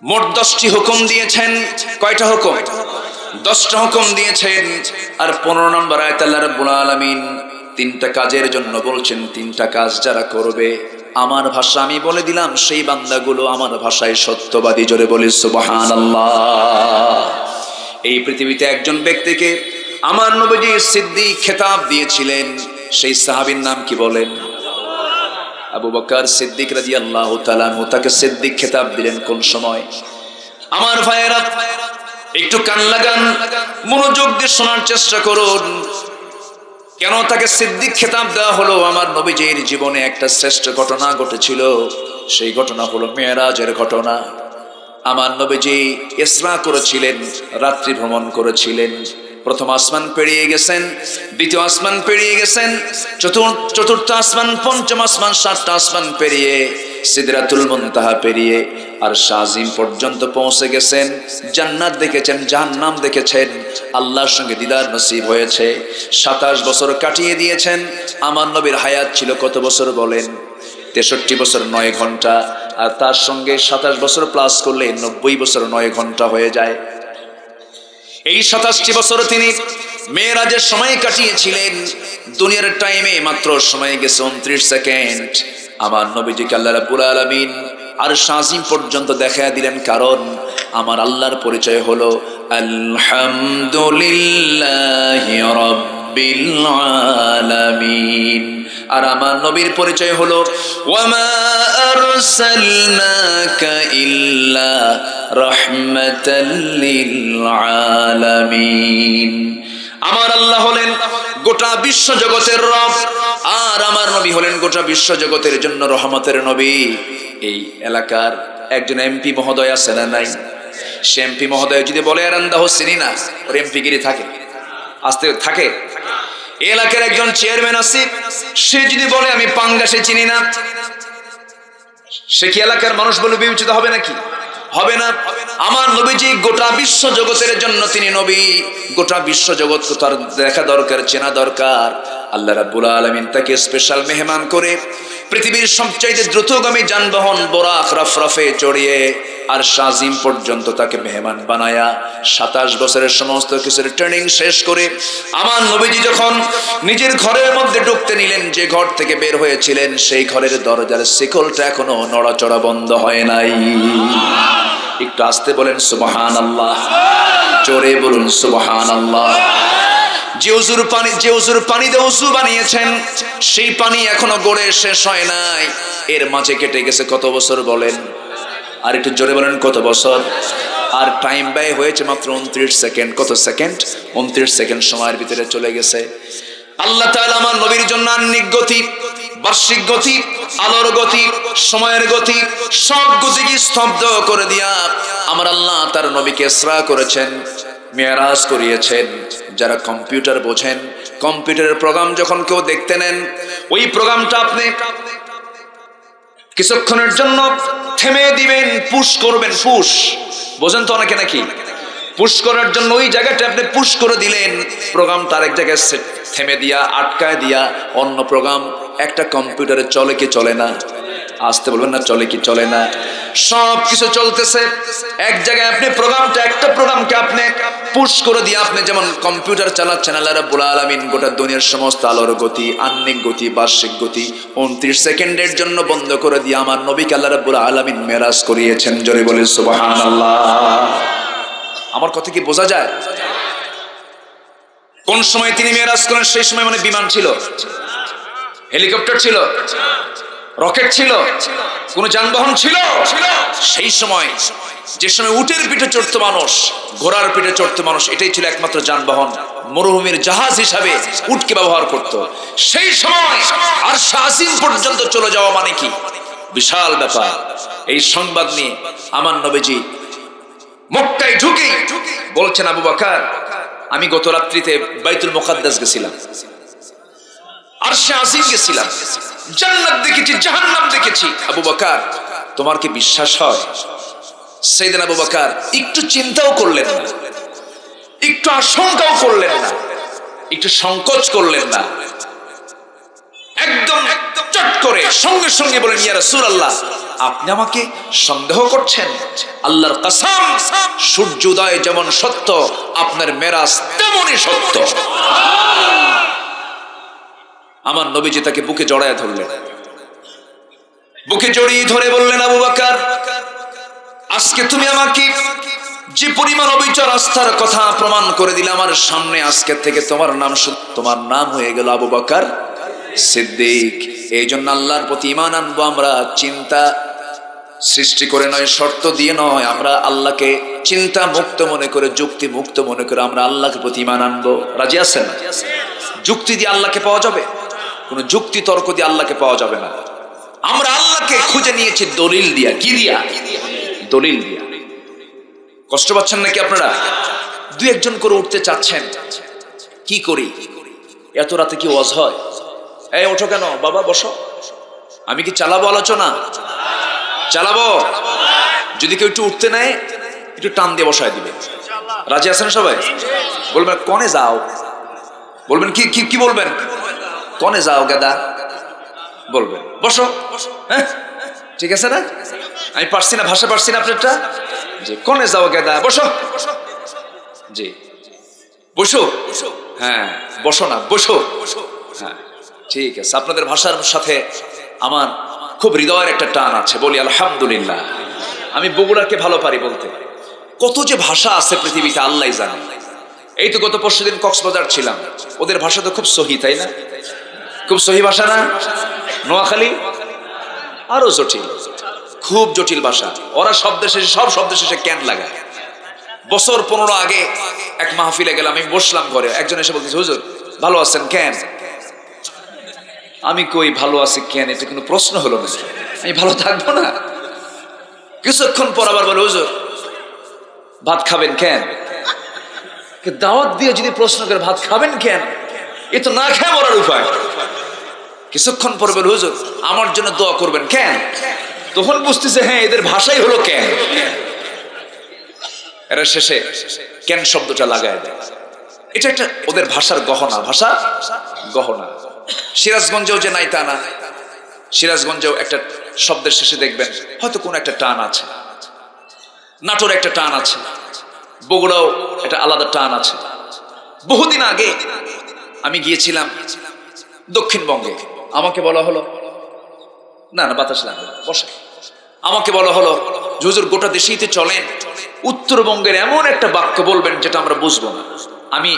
মোট 10টি হুকুম দিয়েছেন। কয়টা হুকুম? 10টা হুকুম দিয়েছেন। আর 15 নম্বর আয়াতে আল্লাহ রাব্বুল আলামিন 3টা কাজের জন্য বলছেন, 3টা কাজ যারা করবে, আমার ভাষা আমি বলে দিলাম, সেই বান্দাগুলো আমার ভাষায় সত্যবাদী। জোরে বলি সুবহানাল্লাহ। এই পৃথিবীতে একজন ব্যক্তিকে আমার নবীজি সিদ্দিক খেতাব দিয়েছিলেন। সেই সাহাবীর নাম কি বলেন? আবু বকর সিদ্দিক রাদিয়াল্লাহু তাআলা আনহু। তাকে সিদ্দিক খেতাব দিলেন কোন সময়? আমার ভাইয়েরা, একটু কান লাগান, মনোযোগ দিয়ে শোনার চেষ্টা করুন। কেন তাকে সিদ্দিক খেতাব দেওয়া হলো? আমার নবীজির জীবনে একটা শ্রেষ্ঠ ঘটনা ঘটেছিল। সেই ঘটনা হলো মেরাজের ঘটনা। আমার নবীজি ইসরা করেছিলেন, রাত্রি ভ্রমণ করেছিলেন। প্রথম আসমান পেরিয়ে গেছেন, দ্বিতীয় আসমান পেরিয়ে গেছেন, চতুর্থ আসমান, পঞ্চম আসমান, 7টা আসমান পেরিয়ে সিদরাতুল মুনতাহা পেরিয়ে আর শাজিম পর্যন্ত পৌঁছে গেছেন। জান্নাত দেখেছেন, জাহান্নাম দেখেছেন, আল্লাহর সঙ্গে দিদার নসিব হয়েছে। 27 বছর কাটিয়ে দিয়েছেন। আমার নবীর হায়াত ছিল কত বছর বলেন? 63 বছর 9 ঘন্টা। আর তার সঙ্গে 27 বছর প্লাস করলে 90 বছর 9 ঘন্টা হয়ে যায়। এই 27টি বছর তিনি মেরাজের সময় কাটিয়েছিলেন। দুনিয়ার টাইমে মাত্র সময় গেছে 29 সেকেন্ড। আমার নবীজিকে আল্লাহ রাব্বুল আলামিন আর শাজিম পর্যন্ত দেখায় দিলেন। কারণ আমার আল্লাহর পরিচয় হলো আলহামদুলিল্লাহি রাব্বিল আলামিন। আর আমার নবীর পরিচয় হলো ওয়ামা আরসালনাকা ইল্লা রাহমাতাল লিল আলামিন। আমার আল্লাহ হলেন গোটা বিশ্ব জগতের রব, আর আমার নবী হলেন গোটা বিশ্ব জগতের জন্য রহমতের নবী। এই এলাকার একজন এমপি মহোদয় আছে না নাই? সে এমপি মহোদয় যদি বলে আরান্দাহ চিনি না, ওর এমপি গিরি থাকে, আসতে থাকে। এলাকার একজন চেয়ারম্যান আছে, সে যদি বলে আমি পাঙ্গাসে চিনি না, সে কি এলাকার মানুষ বলে বিবেচিত হবে নাকি? হবে না। আমার নবীজি গোটা বিশ্ব জগতের জন্য তিনি নবী, গোটা বিশ্ব জগৎ তার দেখা দরকার, চেনা দরকার। আল্লাহ রাব্বুল আলামিন তাকে স্পেশাল মেহমান করে পৃথিবীর সবচাইতে দ্রুতগামী যানবাহন বোরাক রাফরাফে চড়িয়ে আর শাজিম পর্যন্ত তাকে মেহমান বানায়া 27 বছরের সমস্ত কিছুর ট্রেনিং শেষ করে আমার নবীজি যখন নিজের ঘরের মধ্যে ঢুকতে নিলেন, যে ঘর থেকে বের হয়েছিলেন সেই ঘরের দরজার শিকলটা এখনো নড়াচড়া বন্ধ হয় নাই। একটু আস্তে বলেন সুবহানাল্লাহ, জোরে বলুন সুবহানাল্লাহ। যে উজুর পানি দিয়ে উজু বানিয়েছেন সেই পানি এখনো গড়ে শেষ হয় নাই, এর মাঝে কেটে গেছে কত বছর বলেন? আর একটু জোরে বলেন কত বছর? আর টাইম ব্যয় হয়েছে মাত্র 29 সেকেন্ড। কত সেকেন্ড? 29 সেকেন্ড সময়ের ভিতরে চলে গেছে। আল্লাহ তাআলা আমার নবীর জন্য আন্নিক গতি, বার্ষিক গতি, আলোর গতি, সময়ের গতি, সব গতিকে স্তব্ধ করে দিয়া আমার আল্লাহ তার নবীকে ইসরা করেছেন, মেরাজ করিয়েছেন। যারা কম্পিউটার বোঝেন, কম্পিউটারের প্রোগ্রাম যখন কেউ দেখতে নেন, ওই প্রোগ্রামটা আপনি কিছুক্ষণের জন্য থেমে দিবেন, পুশ করবেন। পুশ বোঝেন তো অনেকে নাকি? পুশ করার জন্য ওই জায়গাটা আপনি পুশ করে দিলেন, প্রোগ্রামটা আরেক জায়গায় থেমে দিয়া আটকায় দিয়া অন্য প্রোগ্রাম একটা কম্পিউটারে চলে কি চলে না? আসতে বলবেন না, চলে কি চলে না? সব কিছু চলতেছে এক জায়গায়, আপনি প্রোগ্রামটা একটা প্রোগ্রামকে আপনি পুশ করে দিয়ে আপনি যেমন কম্পিউটার চালাচ্ছেন, আল্লাহ রাব্বুল আলামিন গোটা দুনিয়ার সমস্ত আলোর গতি, আন্নিক গতি, বার্ষিক গতি 29 সেকেন্ডের জন্য বন্ধ করে দিয়ে আমার নবীকে আল্লাহ রাব্বুল আলামিন মেরাজ করিয়েছেন। জোরে বলেন সুবহানাল্লাহ। আমার কথা কি বোঝা যায়? কোন সময় তিনি মেরাজ করেন? সেই সময় মানে বিমান ছিল, হেলিকপ্টার ছিল, রকেট ছিল, কোন যানবাহন ছিল? সেই সময় যে সময় উটের পিঠে চড়তো মানুষ, ঘোড়ার পিঠে চড়তো মানুষ, এটাই ছিল একমাত্র যানবাহন। মরুভূমির জাহাজ হিসাবে উটকে ব্যবহার করত। সেই সময় আর শাজিম পর্যন্ত চলে যাওয়া মানে কি বিশাল ব্যাপার। এই সংবাদ নিয়ে আমার নবীজি মক্কায় ঢুকে বলছেন, আবু বকর আমি গত রাত্রিতে বাইতুল মুকাদ্দাস গেছিলাম, আরশে আজিম গেছিলাম, জান্নাত দেখেছি, জাহান্নাম দেখেছি। আবু বকর তোমার কি বিশ্বাস হয়? সাইয়েদনা আবু বকর একটু চিন্তাও করলেন না, একটু আশঙ্কাও করলেন না, একটু সংকোচ করলেন না, একদম চট করে সঙ্গে সঙ্গে বলেন, ইয়া রাসূলুল্লাহ আপনি আমাকে সন্দেহ করছেন? আল্লাহর কসম, সূর্যোদয় যেমন সত্য, আপনার মেরাজ তেমনই সত্য। আমার নবীজি তাকে বুকে জড়ায় ধরলেন, বুকে জড়িয়ে ধরে বললেন, আবু বকর আজকে তুমি আমাকে যে পরিমাণ অবিচর আস্থার কথা প্রমাণ করে দিলে আমার সামনে, আজকে থেকে তোমার নাম হয়ে গেল আবু বকর সিদ্দিক। এই জন্য আল্লাহর প্রতি ঈমান আনবো আমরা চিন্তা সৃষ্টি করে নয়, শর্ত দিয়ে নয়, আমরা আল্লাহকে চিন্তা মুক্ত মনে করে, যুক্তি মুক্ত মনে করে আমরা আল্লাহকে প্রতি ঈমান আনবো। রাজি আছেন? যুক্তি দিয়ে আল্লাহকে পাওয়া যাবে? কোন যুক্তি তর্ক দিয়ে আল্লাহকে পাওয়া যাবে না। আমরা আল্লাহকে খুঁজে নিয়েছি দলিল দিয়া। কি দিয়া? দলিল দিয়া। কষ্ট পাচ্ছেন নাকি আপনারা? দুই একজন করে উঠতে চাচ্ছেন, কি করি? এত রাতে কি ওয়াজ হয়? এই ওঠো কেন বাবা, বসো। আমি কি চালাবো আলোচনা? চালাবো। যদি কেউ একটু উঠতে নেয় একটু টান দিয়ে বসায় দিবে। রাজি আছেন সবাই? বলবেন কনে যাও, বলবেন কি কি কি বলবেন? কনে যাও গাদা বলবেন। বসো, হ্যাঁ ঠিক আছে না? আমি পারছি না, ভাষা পারছি না আপনারটা। যে কনে যাও গাদা, বসো। জি বসো, হ্যাঁ বসো না, বসো। হ্যাঁ ঠিক আছে। আপনাদের ভাষার সাথে আমার খুব হৃদয়ের একটা টান আছে, বলি আলহামদুলিল্লাহ। আমি বগুড়াকে ভালো পারি বলতে। কত যে ভাষা আছে পৃথিবীতে আল্লাহই জানে। এই তো গত পরশুদিন কক্সবাজার ছিলাম, ওদের ভাষা তো খুব সহি, তাই না? খুব সহি ভাষা না? নোয়াখালী আরো জটিল, খুব জটিল ভাষা। ওরা শব্দ শেষে, সব শব্দ শেষে ক্যান লাগায়। বছর 15 আগে এক মাহফিলে গেলাম, আমি বসলাম ঘরে, একজন এসে বলতেছে, হুজুর ভালো আছেন কেন? আমি কই ভালো আছি কেন, এটা কোনো প্রশ্ন হলো না? আমি ভালো থাকবো না? কিছুক্ষণ পর আবার বলে, হুজুর ভাত খাবেন কেন? দাওয়াত দিয়ে যদি প্রশ্ন করে ভাত খাবেন কেন, এ তো না খেয়ে মরার উপায়। কিছুক্ষণ পর বলে, হুজুর আমার জন্য দোয়া করবেন কেন? তখন বুঝতেছে হ্যাঁ এদের ভাষাই হলো কেন। এরা শেষে কেন শব্দটা লাগায় দেয়। এটা একটা ওদের ভাষার গহনা, ভাষা গহনা। সিরাজগঞ্জেও যে নাই তা না, সিরাজগঞ্জেও একটা শব্দের শেষে দেখবেন হয়তো কোন একটা টান আছে, নাটোর একটা টান আছে, বগুড়াও একটা আলাদা টান আছে। বহুদিন আগে আমি গিয়েছিলাম দক্ষিণবঙ্গে, আমাকে বলা হলো, না না বাতাস লাগবে বসে, আমাকে বলা হলো হুজুর গোটা দেশেইতে চলেন, উত্তরবঙ্গের এমন একটা বাক্য বলবেন যেটা আমরা বুঝবো না। আমি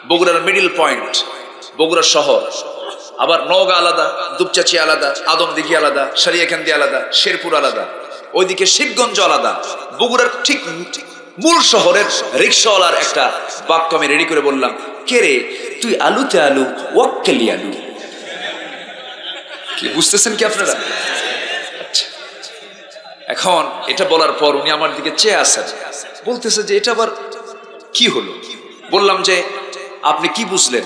বগুড়ার মিডিল পয়েন্ট, বগুড়া শহর, আবার নওগাঁ আলাদা, দুপচাচি আলাদা, আদমদিঘি আলাদা, সারিয়াকান্দি আলাদা, শেরপুর আলাদা, ওইদিকে শিবগঞ্জ আলাদা। বগুড়ার ঠিক মূল শহরের রিক্সাওয়ালার একটা বাক্য আমি রেডি করে বললাম, কে রে তুই আলুতে আলু ওয়াক্কেলি আলু। কি বুঝতেছেন কি আপনারা? এখন এটা বলার পর উনি আমার দিকে চেয়ে আসেন, বলতেছে যে এটা আবার কি হলো। বললাম যে আপনি কি বুঝলেন,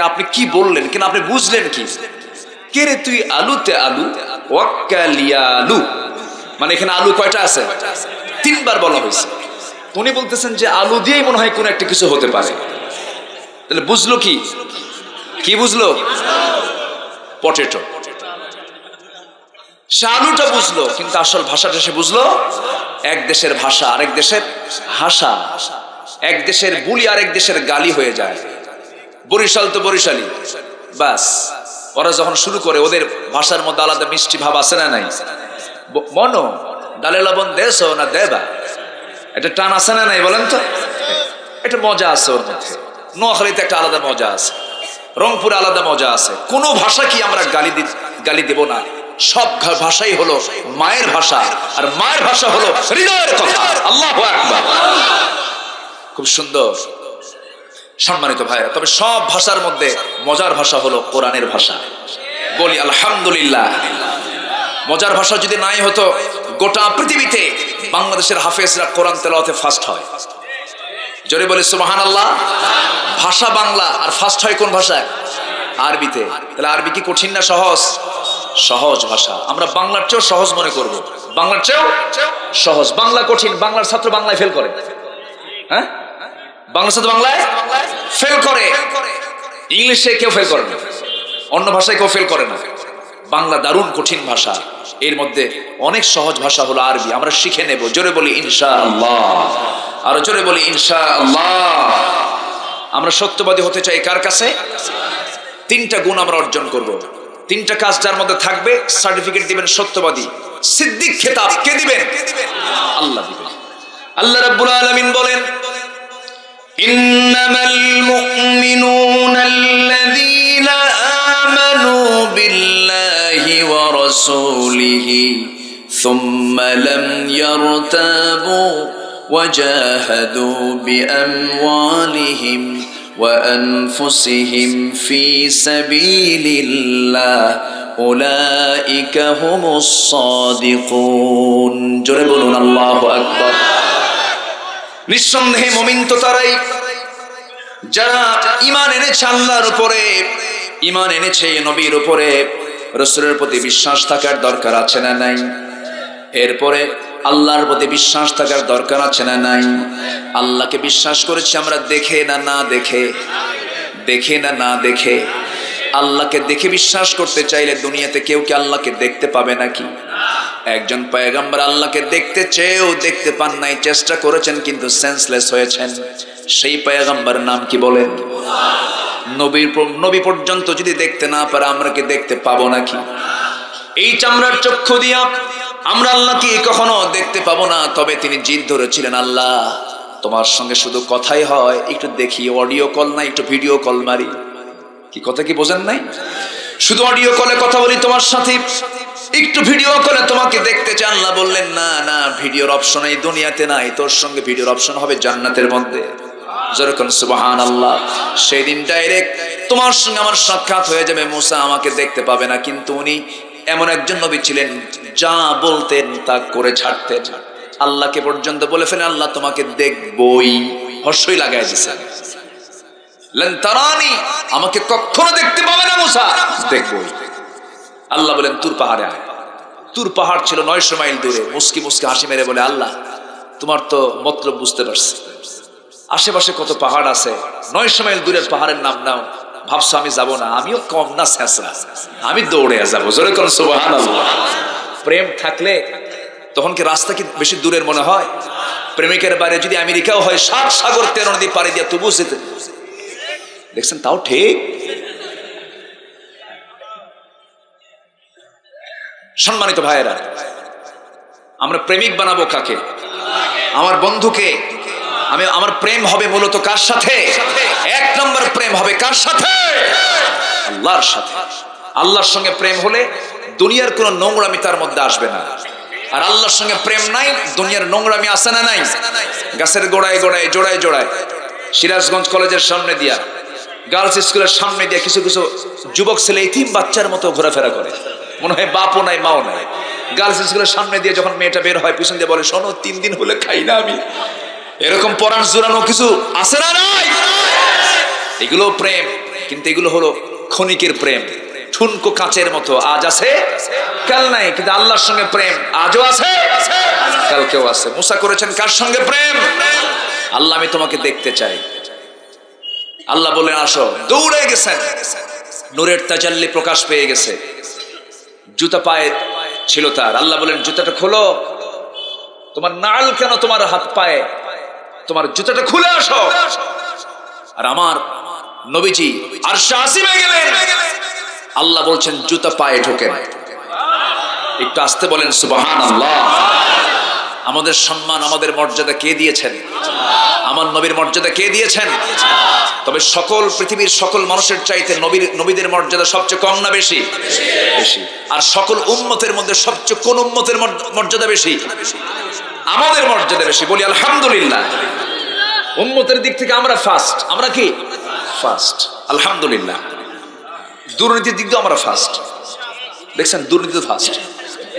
আপনি কি বললেন, কেন আপনি বুঝলেন কি? কে রে তুই আলুতে আলু ওয়াক্কালিয়া আলু, মানে এখানে আলু কয়টা আছে? 3 বার বলা হয়েছে। উনি বলতেছেন যে আলু দিয়েই মনে হয় কোন একটা কিছু হতে পারে। তাহলে বুঝলো কি? কি বুঝলো? পটেটো। সে আলুটা বুঝলো, কিন্তু আসল ভাষাটা সে বুঝলো এক দেশের ভাষা আরেক দেশের ভাষা, এক দেশের বুলি আরেক দেশের গালি হয়ে যায়। বরিশাল তো বরিশালি, বাস ওরা যখন শুরু করে ওদের ভাষার মধ্যে আলাদা মিষ্টি ভাব আছে না নাই? মনো ডালে লবণ দেশ না দেবা, এটা টান আছে না নাই বলেন তো? এটা মজা আছে ওর মধ্যে। নোয়াখালীতে একটা আলাদা মজা আছে, রংপুরে আলাদা মজা আছে। কোন ভাষা কি আমরা গালি দেব না? সব ভাষাই হলো মায়ের ভাষা, আর মায়ের ভাষা হলো হৃদয়ের কথা। আল্লাহু আকবার। খুব সুন্দর সম্মানিত ভাইরা। তবে সব ভাষার মধ্যে মজার ভাষা হলো কোরআনের ভাষা। বলি আলহামদুলিল্লাহ। মজার ভাষা যদি নাই হতো, গোটা পৃথিবীতে বাংলাদেশের হাফেজরা কোরআন তেলাওয়াতে ফার্স্ট হয়। জোরে বলি সুবহানাল্লাহ। ভাষা বাংলা, আর ফার্স্ট হয় কোন ভাষায়? আরবিতে। তাহলে আরবি কি কঠিন না সহজ? সহজ ভাষা। আমরা বাংলার চেয়েও সহজ মনে করব, বাংলার চেয়েও সহজ। বাংলা কঠিন, বাংলার ছাত্র বাংলায় ফেল করে। হ্যাঁ, বাংলা ছাত্র বাংলায় ফেল করে, ইংলিশে কেউ ফেল করে না, অন্য ভাষায় কেউ ফেল করে না। বাংলা দারুণ কঠিন ভাষা, এর মধ্যে অনেক সহজ ভাষা হলো আরবি। আমরা শিখে নেব। জোরে বলি ইনশাআল্লাহ, আর জোরে বলি ইনশাআল্লাহ। আমরা সত্যবাদী হতে চাই কার কাছে? 3টা গুণ আমরা অর্জন করব, 3টা কাজ যার মধ্যে থাকবে, সার্টিফিকেট দিবেন সত্যবাদী। সিদ্দিক খেতাব কে দিবেন? আল্লাহ দিবেন। আল্লাহ রাব্বুল আলামিন বলেন, ইন্নামাল মুমিনুনা আল্লাযীনা আমানু বিল্লাহি ওয়া রাসূলিহি সুম্মা লাম ইয়ারতাবু ওয়া জাহাদু বিআমওয়ালিহিম ওয়া আনফুসিহিম ফি সাবিলিল্লাহ উলাইকা হুমুস সাদিকুন। জোরে বলুন আল্লাহু আকবার। নিঃসন্দেহে মুমিন তো তারাই যারা ঈমান এনেছে আল্লাহর উপরে, ঈমান এনেছে নবীর উপরে, রাসূলের প্রতি বিশ্বাস থাকার দরকার আছে না নাই? এরপরে আল্লাহর প্রতি বিশ্বাস থাকার দরকার আছে না নাই? আল্লাহকে বিশ্বাস করেছি আমরা দেখে না না দেখে, দেখে না না দেখে। আল্লাহকে দেখে বিশ্বাস করতে চাইলে দুনিয়াতে কেউ কি আল্লাহকে দেখতে পাবে নাকি? একজন পয়গম্বর আল্লাহকে দেখতে চেয়েও দেখতে পান নাই, চেষ্টা করেছেন কিন্তু সেন্সলেস হয়েছেন। সেই পয়গম্বর নাম কি বলেন? নবী পর্যন্ত যদি দেখতে না পারে, আমরা কি দেখতে পাবো নাকি? এই চামড়ার চক্ষু দিয়া আমরা আল্লাহকে কখনো দেখতে পাবো না। তবে তিনি জিদ ধরেছিলেন, আল্লাহ তোমার সঙ্গে শুধু কথাই হয়, একটু দেখি, অডিও কল না, একটু ভিডিও কল মারি। কি কথা কি বোঝেন নাই? শুধু অডিও কলে কথা বলি তোমার সাথে, একটু ভিডিও কলে তোমাকে দেখতে চাই। আল্লাহ বললেন, না না, ভিডিওর অপশন এই দুনিয়াতে নাই, তোর সঙ্গে ভিডিওর অপশন হবে জান্নাতের মধ্যে। যেরকম সুবহানাল্লাহ। সেই দিন ডাইরেক্ট তোমার সঙ্গে আমার সাক্ষাৎ হয়ে যাবে। মুসা আমাকে দেখতে পাবে না, কিন্তু উনি এমন একজন নবী ছিলেন যা বলতেন তা করে ছাড়তেন। আল্লাহকে পর্যন্ত বলে ফেলেন, আল্লাহ তোমাকে দেখবই, হর্ষই লাগাই দিয়েছেন। লান তারানি, আমাকে কখনো দেখতে পাবে না মুসা, দেখবই। আল্লাহ বলেন তুর পাহাড়ে আয়। তুর পাহাড় ছিল 900 মাইল দূরে। মুস্কি মুস্কি হাসি মেরে বলে, আল্লাহ তোমার তো মতলব বুঝতে পারছি, আশেপাশে কত পাহাড় আছে, 900 মাইল দূরের পাহাড়ের নাম নাও, ভাবছো আমি যাব না, আমিও কম না শেষরা, আমি দৌড়ে যাবো, জোরে কোন সুবহানাল্লাহ। প্রেম থাকলে তখন কি রাস্তা কি বেশি দূরের মনে হয়? প্রেমিকের বাইরে যদি আমেরিকাও হয়, 7 সাগর 13 নদী পাড়ি দিয়া তবু যেতে, দেখছেন, তাও ঠিক। সম্মানিত ভাইয়েরা, আমরা প্রেমিক বানাবো কাকে? আমার বন্ধুকে। আমার প্রেম হবে মূলত কার সাথে? 1 নম্বর প্রেম হবে কার সাথে? আল্লাহর সাথে। আল্লাহর সঙ্গে প্রেম হলে দুনিয়ার কোনো নোংরামি তার মধ্যে আসবে না। আর আল্লাহর সঙ্গে প্রেম নাই, দুনিয়ার নোংরামি আসে না নাই? গাছের গোড়ায় গোড়ায় জোড়ায় জোড়ায় সিরাজগঞ্জ কলেজের সামনে দিয়া, গার্লস স্কুলের সামনে দিয়া কিছু কিছু যুবক ছেলে এতিম বাচ্চার মতো ঘোরাফেরা করে, মনে হয় বাপও নাই মাও নাই। গার্লস স্কুলের সামনে দিয়ে যখন মেয়েটা বের হয়, পিছন দিয়ে বলে, শোনো 3 দিন হলে খাই না আমি। এরকম পরাণ জোরানো কিছু আছে না নাই? এগুলো প্রেম, কিন্তু এগুলো হলো ক্ষণিকের প্রেম, ঠুনকো কাচের মতো, আজ আছে কাল নাই। কিন্তু আল্লাহর সঙ্গে প্রেম আজও আছে, কালকেও আছে। মুসা করেছেন কার সঙ্গে প্রেম? আল্লাহ, আমি তোমাকে দেখতে চাই। আল্লাহ বলে আসো, দৌড়ে গেছেন, নূরের তাজাল্লি প্রকাশ পেয়ে গেছে। জুতা পায়ে ছিল তার। আল্লাহ বলেন, জুতাটা খোলো। তোমার নাল কেন তোমার হাত পায়ে? তোমার জুতাটা খুলে আসো। আর আমার নবীজি আরশে আসিমে গেলেন, আল্লাহ বলছেন জুতা পায়ে ঢোকেন। একটু আসতে বলেন সুবহানাল্লাহ। আমাদের সম্মান, আমাদের মর্যাদা কে দিয়েছেন? আমার নবীর মর্যাদা কে দিয়েছেন? তবে সকল পৃথিবীর সকল মানুষের চাইতে নবীদের মর্যাদা সবচেয়ে কম না বেশি? বেশি। আর সকল উম্মতের মধ্যে সবচেয়ে কোন উম্মতের মর্যাদা বেশি? আমাদের মর্যাদা বেশি। বলি আলহামদুলিল্লাহ। উম্মতের দিক থেকে আমরা ফার্স্ট। আমরা কি ফার্স্ট? আলহামদুলিল্লাহ। দুর্নীতির দিক দিয়ে আমরা ফার্স্ট। দেখছেন, দুর্নীতি ফার্স্ট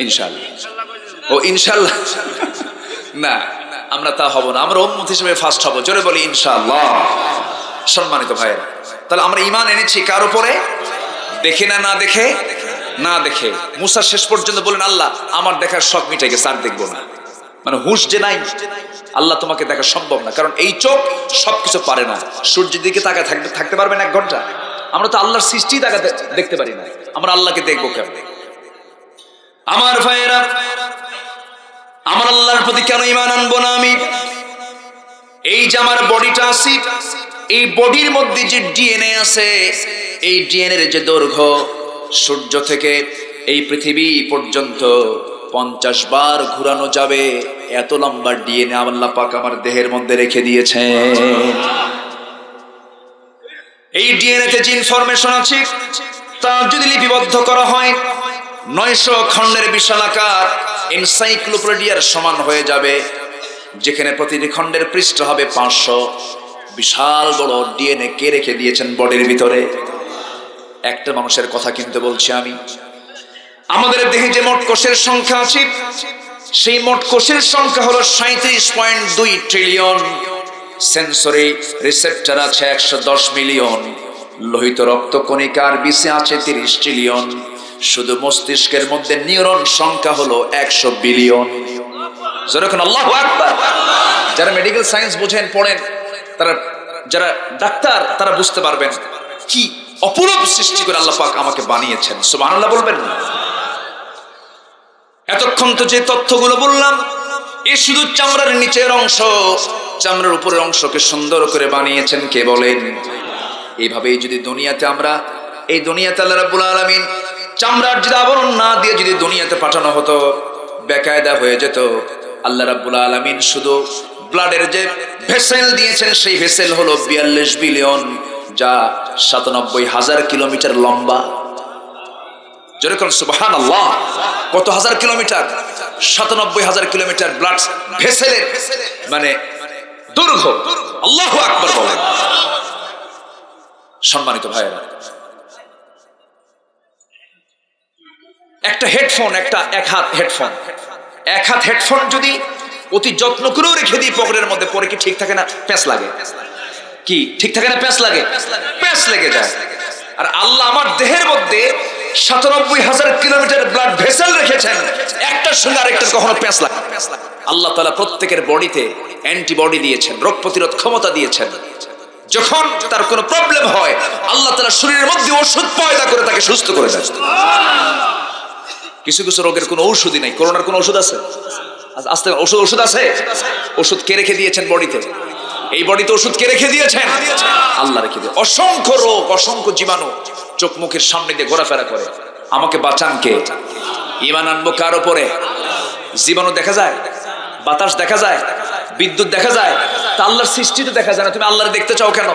ইনশাআল্লাহ। ও ইনশাআল্লাহ না, আমরা তা হব না, আমরা উম্মত হিসেবে ফার্স্ট হব। জোরে বলি ইনশাআল্লাহ। সম্মানিত ভাইয়েরা, তাহলে আমরা ঈমান এনেছি কার উপরে? দেখে না, না দেখে, না দেখে। মুসা শেষ পর্যন্ত বলেন, আল্লাহ আমার দেখার শখ মিটে গেছে, আর দেখবো না। মানে হুঁশ যে নাই, আল্লাহ তোমাকে দেখা সম্ভব না, কারণ এই চোখ সবকিছু পারে না। সূর্যের দিকে তাকায় থাকতে পারবেন 1 ঘন্টা? আমরা তো আল্লাহর সৃষ্টি দেখতে পারি না, আমরা আল্লাহকে দেখবো কেমন? আমার ভাইয়েরা, আমার আল্লাহর প্রতি কেন ঈমান আনবো না আমি? এই যে আমার বডিটা আছে, এই বডির মধ্যে যে ডিএনএ আছে, এই ডিএনএ এর যে দৈর্ঘ্য সূর্য থেকে এই পৃথিবী পর্যন্ত 50 বার ঘুরানো যাবে, এত লম্বা ডিএনএ আল্লাহ পাক আমার দেহের মধ্যে রেখে দিয়েছে। এই ডিএনএ তে যে ইনফরমেশন আছে, তা যদি লিপিবদ্ধ করা হয় 900 খণ্ডের বিশালাকার এনসাইক্লোপিডিয়ার সমান হয়ে যাবে, যেখানে প্রতিটি খণ্ডের পৃষ্ঠ হবে 500। বিশাল বড় ডিএনএ কে রেখে দিয়েছেন বডির ভিতরে? একটা মানুষের কথা কিন্তু বলছি আমি। আমাদের দেহে যে মোট কোষের সংখ্যা আছে, সেই মোট কোষের সংখ্যা হলো 37.2 ট্রিলিয়ন। সেন্সরি রিসেপ্টর আছে 110 মিলিয়ন। লোহিত রক্তকণিকার বিসে আছে 30 ট্রিলিয়ন। শুধু মস্তিষ্কের মধ্যে নিউরন সংখ্যা হলো 100 বিলিয়ন। যখন আল্লাহু আকবার। যারা মেডিকেল সায়েন্স বোঝেন, পড়েন, তারা, যারা ডাক্তার, তারা বুঝতে পারবেন কি অপূর্ব সৃষ্টি করে আল্লাহ পাক আমাকে বানিয়েছেন। সুবহানাল্লাহ বলবেন না? এতক্ষণ তো যে তথ্যগুলো বললাম, এ শুধু চামড়ার নিচের অংশ। চামড়ার উপরের অংশকে সুন্দর করে বানিয়েছেন কে বলেন? এইভাবেই যদি দুনিয়াতে আমরা, এই দুনিয়াতে আল্লাহ রাব্বুল আলামিন চামড়ার যদি আবরণ না দিয়ে যদি দুনিয়াতে পাঠানো হতো, বেকায়দা হয়ে যেত। আল্লাহ রাব্বুল আলামিন শুধু ব্লাডের যে ভেসেল দিয়েছেন, সেই ভেসেল হলো 42 বিলিয়ন, যা 97,000 কিলোমিটার লম্বা। যেরকম সুবহানাল্লাহ, কত হাজার কিলোমিটার? 97,000 কিলোমিটার ব্লাড ভেসেলের মানে দৈর্ঘ্য। আল্লাহু আকবার বলেন। সম্মানিত ভাইয়েরা, একটা হেডফোন, এক হাত হেডফোন যদি অতি যত্ন করেও রেখে দিই পকেটের মধ্যে, পরে কি ঠিক থাকে না? প্যাঁচ লাগে। কি ঠিক থাকে না? প্যাঁচ লাগে, প্যাঁচ লেগে যায়। আর আল্লাহ আমার দেহের মধ্যে 97,000 কিলোমিটার ব্লাড ভেসেল রেখেছেন, একটার সঙ্গে আরেকটার কখনো প্যাঁচ লাগে? আল্লাহ তাআলা প্রত্যেকের বডিতে অ্যান্টিবডি দিয়েছেন, রোগ প্রতিরোধ ক্ষমতা দিয়েছেন। যখন তার কোনো প্রবলেম হয় আল্লাহ তাআলা শরীরের মধ্যে ওষুধ পয়দা করে তাকে সুস্থ করে দেন। কিছু কিছু রোগের কোনো ঔষধই নাই। করোনার কোনো ওষুধ আছে? আস্তে ওষুধ আছে? ওষুধ কে রেখে দিয়েছেন বডিতে? এই বডিতে ওষুধ কে রেখে দিয়েছেন? আল্লাহ রেখে দিয়ে। অসংখ্য রোগ, অসংখ্য জীবাণু চোখ মুখের সামনে দিয়ে ঘোরাফেরা করে। আমাকে বাঁচান কে? ঈমান আনবো কার উপরে? জীবাণু দেখা যায়, বাতাস দেখা যায়, বিদ্যুৎ দেখা যায়, তা আল্লাহর সৃষ্টি তো দেখা যায় না। তুমি আল্লাহরে দেখতে চাও কেন?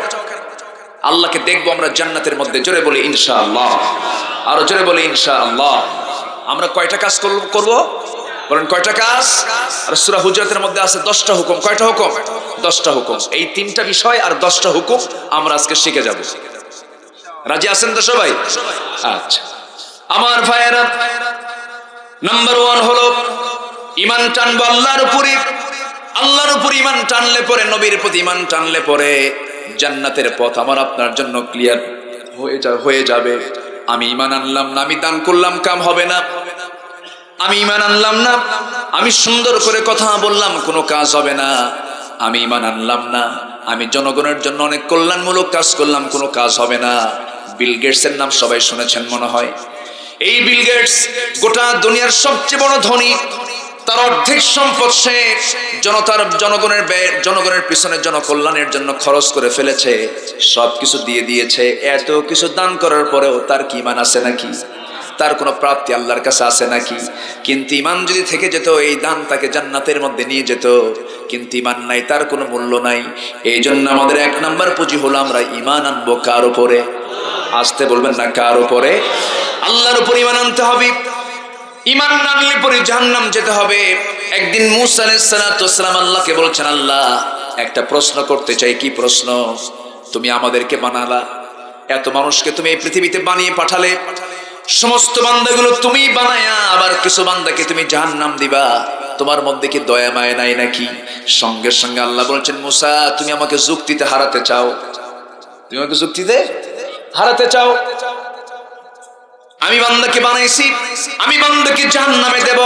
আল্লাহকে দেখবো আমরা জান্নাতের মধ্যে। জোরে বলি ইনশাআল্লাহ, আরো জোরে বলি ইনশাআল্লাহ। আমরা কয়টা কাজ করব? বলেন কয়টা কাজ? আর সূরা হুজরাতের মধ্যে আছে 10টা হুকুম। কয়টা হুকুম? 10টা হুকুম। এই 3টা বিষয় আর 10টা হুকুম আমরা আজকে শিখে যাব। রাজি আছেন তো সবাই? আচ্ছা আমার ভাইয়েরা, নাম্বার 1 হলো ঈমান টানবো আল্লাহর উপরে। আল্লাহর উপর ঈমান টানলে পরে, নবীর প্রতি ঈমান টানলে পরে জান্নাতের পথ আমার আপনার জন্য ক্লিয়ার হয়ে যাবে। আমি ঈমান আনলাম না, আমি দান করলাম, কাম হবে না। আমি ঈমান আনলাম না, আমি সুন্দর করে কথা বললাম, কোনো কাজ হবে না। আমি ঈমান আনলাম না, আমি জনগণের জন্য অনেক কল্যাণমূলক কাজ করলাম, কোনো কাজ হবে না। বিল গেটসের নাম সবাই শুনেছেন মনে হয়। এই বিল গেটস গোটা দুনিয়ার সবচেয়ে বড় ধনী। তার অর্ধেক সম্পদ সে জনগণের পিছনে জনকল্যাণের জন্য খরচ করে ফেলেছে, সবকিছু দিয়ে দিয়েছে। এত কিছু দান করার পরেও তার কি ঈমান আছে নাকি? তার কোনো প্রাপ্তি আল্লাহর কাছে আছে নাকি? কিন্তু ঈমান যদি থেকে যেত, এই দান তাকে জান্নাতের মধ্যে নিয়ে যেত। কিন্তু ঈমান নাই, তার কোনো মূল্য নাই। এই জন্য আমাদের 1 নাম্বার পুঁজি হলো আমরা ঈমান আনবো কার উপরে? আসতে বলবেন না, কার উপরে? আল্লাহর উপর ঈমান আনতে হবে। ঈমান না আনলে পরে জাহান্নাম যেতে হবে। একদিন মূসা আলাইহিস সালাম আল্লাহকে বলছেন, আল্লাহ একটা প্রশ্ন করতে চাই। কি প্রশ্ন? তুমি আমাদেরকে বানালা, এত মানুষকে তুমি এই পৃথিবীতে বানিয়ে পাঠালে, সমস্ত বান্দাগুলো তুমি বানায়া আবার কিছু বান্দাকে তুমি জাহান্নাম দিবা, তোমার মধ্যে কি দয়া মায়া নাই নাকি? সঙ্গে সঙ্গে আল্লাহ বলছেন, মূসা তুমি আমাকে যুক্তিতে হারাতে চাও? তুমি আমাকে যুক্তিতে হারাতে চাও? আমি বান্দাকে বানাইছি, আমি বান্দাকে জাহান্নামে দেব।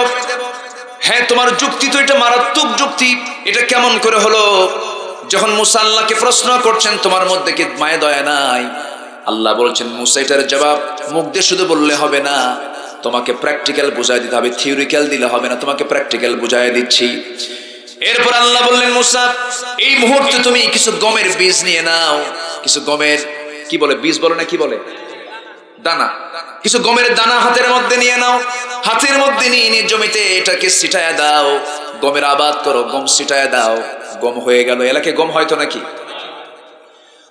হ্যাঁ, তোমার যুক্তি তো এটা মারাত্মক যুক্তি। এটা কেমন করে হলো? যখন মূসা আল্লাহকে প্রশ্ন করছেন, তোমার মধ্যে কি মায়া দয়া নাই? আল্লাহ বলছেন, মূসা এটার জবাব মুখ দিয়ে শুধু বললে হবে না, তোমাকে প্র্যাকটিক্যাল বুঝাই দিতে হবে। থিওরিক্যাল দিলে হবে না, তোমাকে প্র্যাকটিক্যাল বুঝাই দিচ্ছি। এরপর আল্লাহ বললেন, মূসা এই মুহূর্তে তুমি কিছু গমের বীজ নিয়ে নাও। কিছু গমের, কি বলে বীজ বলে না, কি বলে দানা, কিছু গমের দানা হাতের মধ্যে নিয়ে নাও। হাতের মধ্যে নিয়ে জমিতে এটাকে ছিটায় দাও। গমের আবাদ করো, গম ছিটায় দাও। গম হয়ে গেল। এলাকায় গম হয়তো নাকি?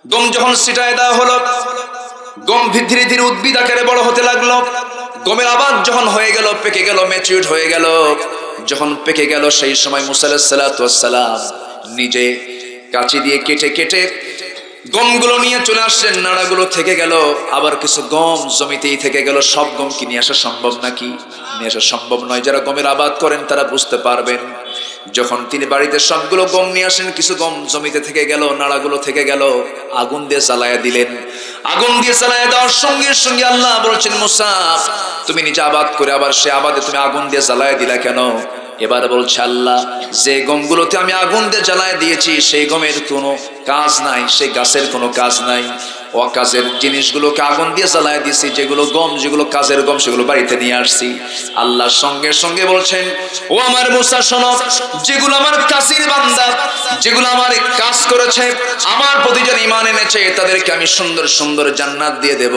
গম যখন ছিটায় দেওয়া হলো, গম ধীরে ধীরে উদ্ভিদ আকারে বড় হতে লাগলো। গমের আবাদ যখন হয়ে গেল, পেকে গেল, ম্যাচিউরড হয়ে গেল, যখন পেকে গেল, সেই সময় মূসা আলাইহিস সালাম নিজে কাঁচি দিয়ে কেটে কেটে গমগুলো নিয়ে চলে আসছেন। নাড়াগুলো থেকে গেল, আবার কিছু গম জমিতেই থেকে গেল। সব গম কি নিয়ে আসা সম্ভব নাকি? নিয়ে আসা সম্ভব নয়। যারা গমের আবাদ করেন তারা বুঝতে পারবেন। যখন তিনি বাড়িতে সবগুলো গম নিয়ে আসেন, কিছু গম জমিতে থেকে গেল, নাড়াগুলো থেকে গেল, আগুন দিয়ে জ্বালায়া দিলেন। আগুন দিয়ে জ্বালায়া দেওয়ার সঙ্গে সঙ্গে আল্লাহ বলছেন, মূসা তুমি নিজে আবাদ করে আবার সে আবাদে তুমি আগুন দিয়ে জ্বালায়া দিলা কেন? এবার বলছে, আল্লাহ যে গমগুলোতে আমি আগুন দিয়ে জ্বালায় দিয়েছি সেই গমের কোনো কাজ নাই, সেই গাছের কোনো কাজ নাই। অকাজের জিনিসগুলোকে আগুন দিয়ে জ্বালায় দিয়েছি, যেগুলো গম, যেগুলো কাজের গম, সেগুলো বাড়িতে নিয়ে আসছি। আল্লাহ সঙ্গে সঙ্গে বলছেন, ও আমার মূসা শোনো, যেগুলো আমার কাছের বান্দা, যেগুলো আমার কাজ করেছে, আমার প্রতি যারা ঈমান এনেছে, তাদেরকে আমি সুন্দর সুন্দর জান্নাত দিয়ে দেব।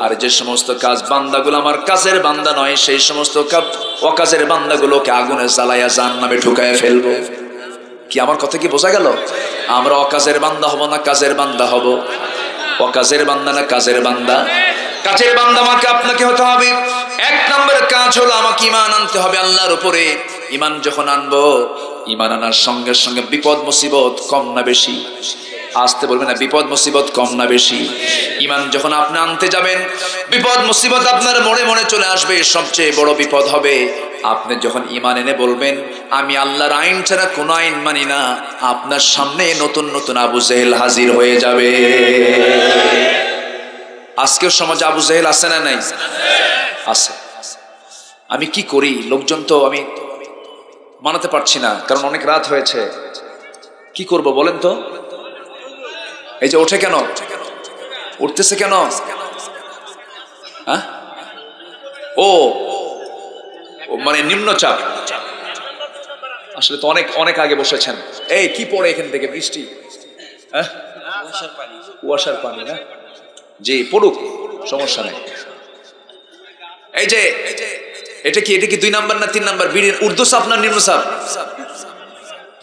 আর যে সমস্ত কাজ বান্দাগুলো আমার কাজের বান্দা নয়, সেই সমস্ত অকাজের বান্দাগুলোকে আগুনে জ্বালায়া জাহান্নামে ঢুকায় ফেলবো। কি আমার কথা কি বোঝা গেল? আমরা অকাজের বান্দা হব না কাজের বান্দা হব? অকাজের বান্দা না কাজের বান্দা? কাজের বান্দা আমাকে আপনাকে হতে হবে। 1 নম্বর কাজ হলো আমাকে ঈমান আনতে হবে আল্লাহর উপরে। ঈমান যখন আনবো, ঈমান আনার সঙ্গে সঙ্গে বিপদ মুসিবত কম না বেশি? আসতে বলবে না, বিপদ মুসিবত কম না বেশি? ঈমান যখন আপনি আনতে যাবেন, বিপদ মুসিবত আপনার মনে মনে চলে আসবে। সবচেয়ে বড় বিপদ হবে আপনি যখন ঈমান এনে বলবেন, আমি আল্লাহর আইন ছাড়া কোনো আইন মানি না, আপনার সামনে নতুন নতুন আবু জেহেল হাজির হয়ে যাবে। আজকেও সমাজে আবু জেহেল আছে না নাই? আছে। আমি কি করি, লোকজন তো, আমি মানাতে পারছি না, কারণ অনেক রাত হয়েছে। কি করব বলেন তো? এই যে ওঠে কেন, উঠতেছে কেন? হ্যাঁ, ও মানে নিম্নচাপ। আসলে তো অনেক অনেক আগে বসেছেন। এই কি পড়ে এখান থেকে বৃষ্টি? হ্যাঁ, কুয়াশার পানি না? জি, পড়ুক, সমস্যা নেই। এই যে এটা কি 2 নাম্বার না 3 নাম্বার? বিড়ির উর্দু সাপ না নিম্ন সাপ?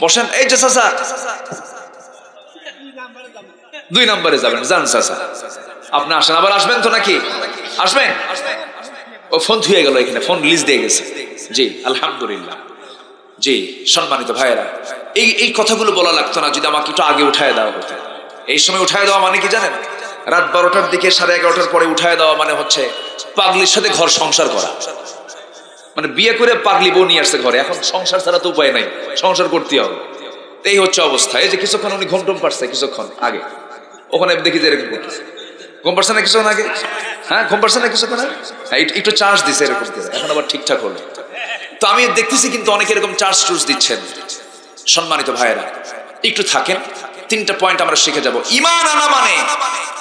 বসেন। এই যে চাচা 2 নাম্বারে যাবেন, যান চাচা। আপনি আসেন, আবার আসবেন তো নাকি? আসবেন? ও ফোন থুয়ে গেল এখানে, ফোন লিজ দিয়ে গেছে। জি আলহামদুলিল্লাহ। জি সম্মানিত ভাইয়েরা, এই কথাগুলো বলা লাগতো না যদি আমাকে একটু আগে উঠায় দেওয়া হতো। এই সময় উঠায় দেওয়া মানে কি জানেন? রাত 12টার দিকে, 11:30টার পরে উঠায় দেওয়া মানে হচ্ছে পাগলির সাথে ঘর সংসার করা। মানে বিয়ে করে পাগলি বউ নিয়ে আসছে ঘরে, এখন সংসার ছাড়া তো উপায় নাই, সংসার করতে হবে। এই হচ্ছে অবস্থা। এই যে কিছুক্ষণ উনি ঘুম পারছে, কিছুক্ষণ আগে ওখানে দেখি যে এরকম করতেছে। ঘুম পারছে না কিছুক্ষণ আগে? হ্যাঁ, ঘুম পারছে না কিছুক্ষণ আগে? হ্যাঁ, একটু চার্জ দিছে এরকম করে, এখন আবার ঠিকঠাক হলো। তো আমি দেখতেছি কিন্তু অনেকে এরকম চার্জ টুর্জ দিচ্ছেন। সম্মানিত ভাইয়েরা, একটু থাকেন, 3টা পয়েন্ট আমরা শিখে যাব। ঈমান আনা মানে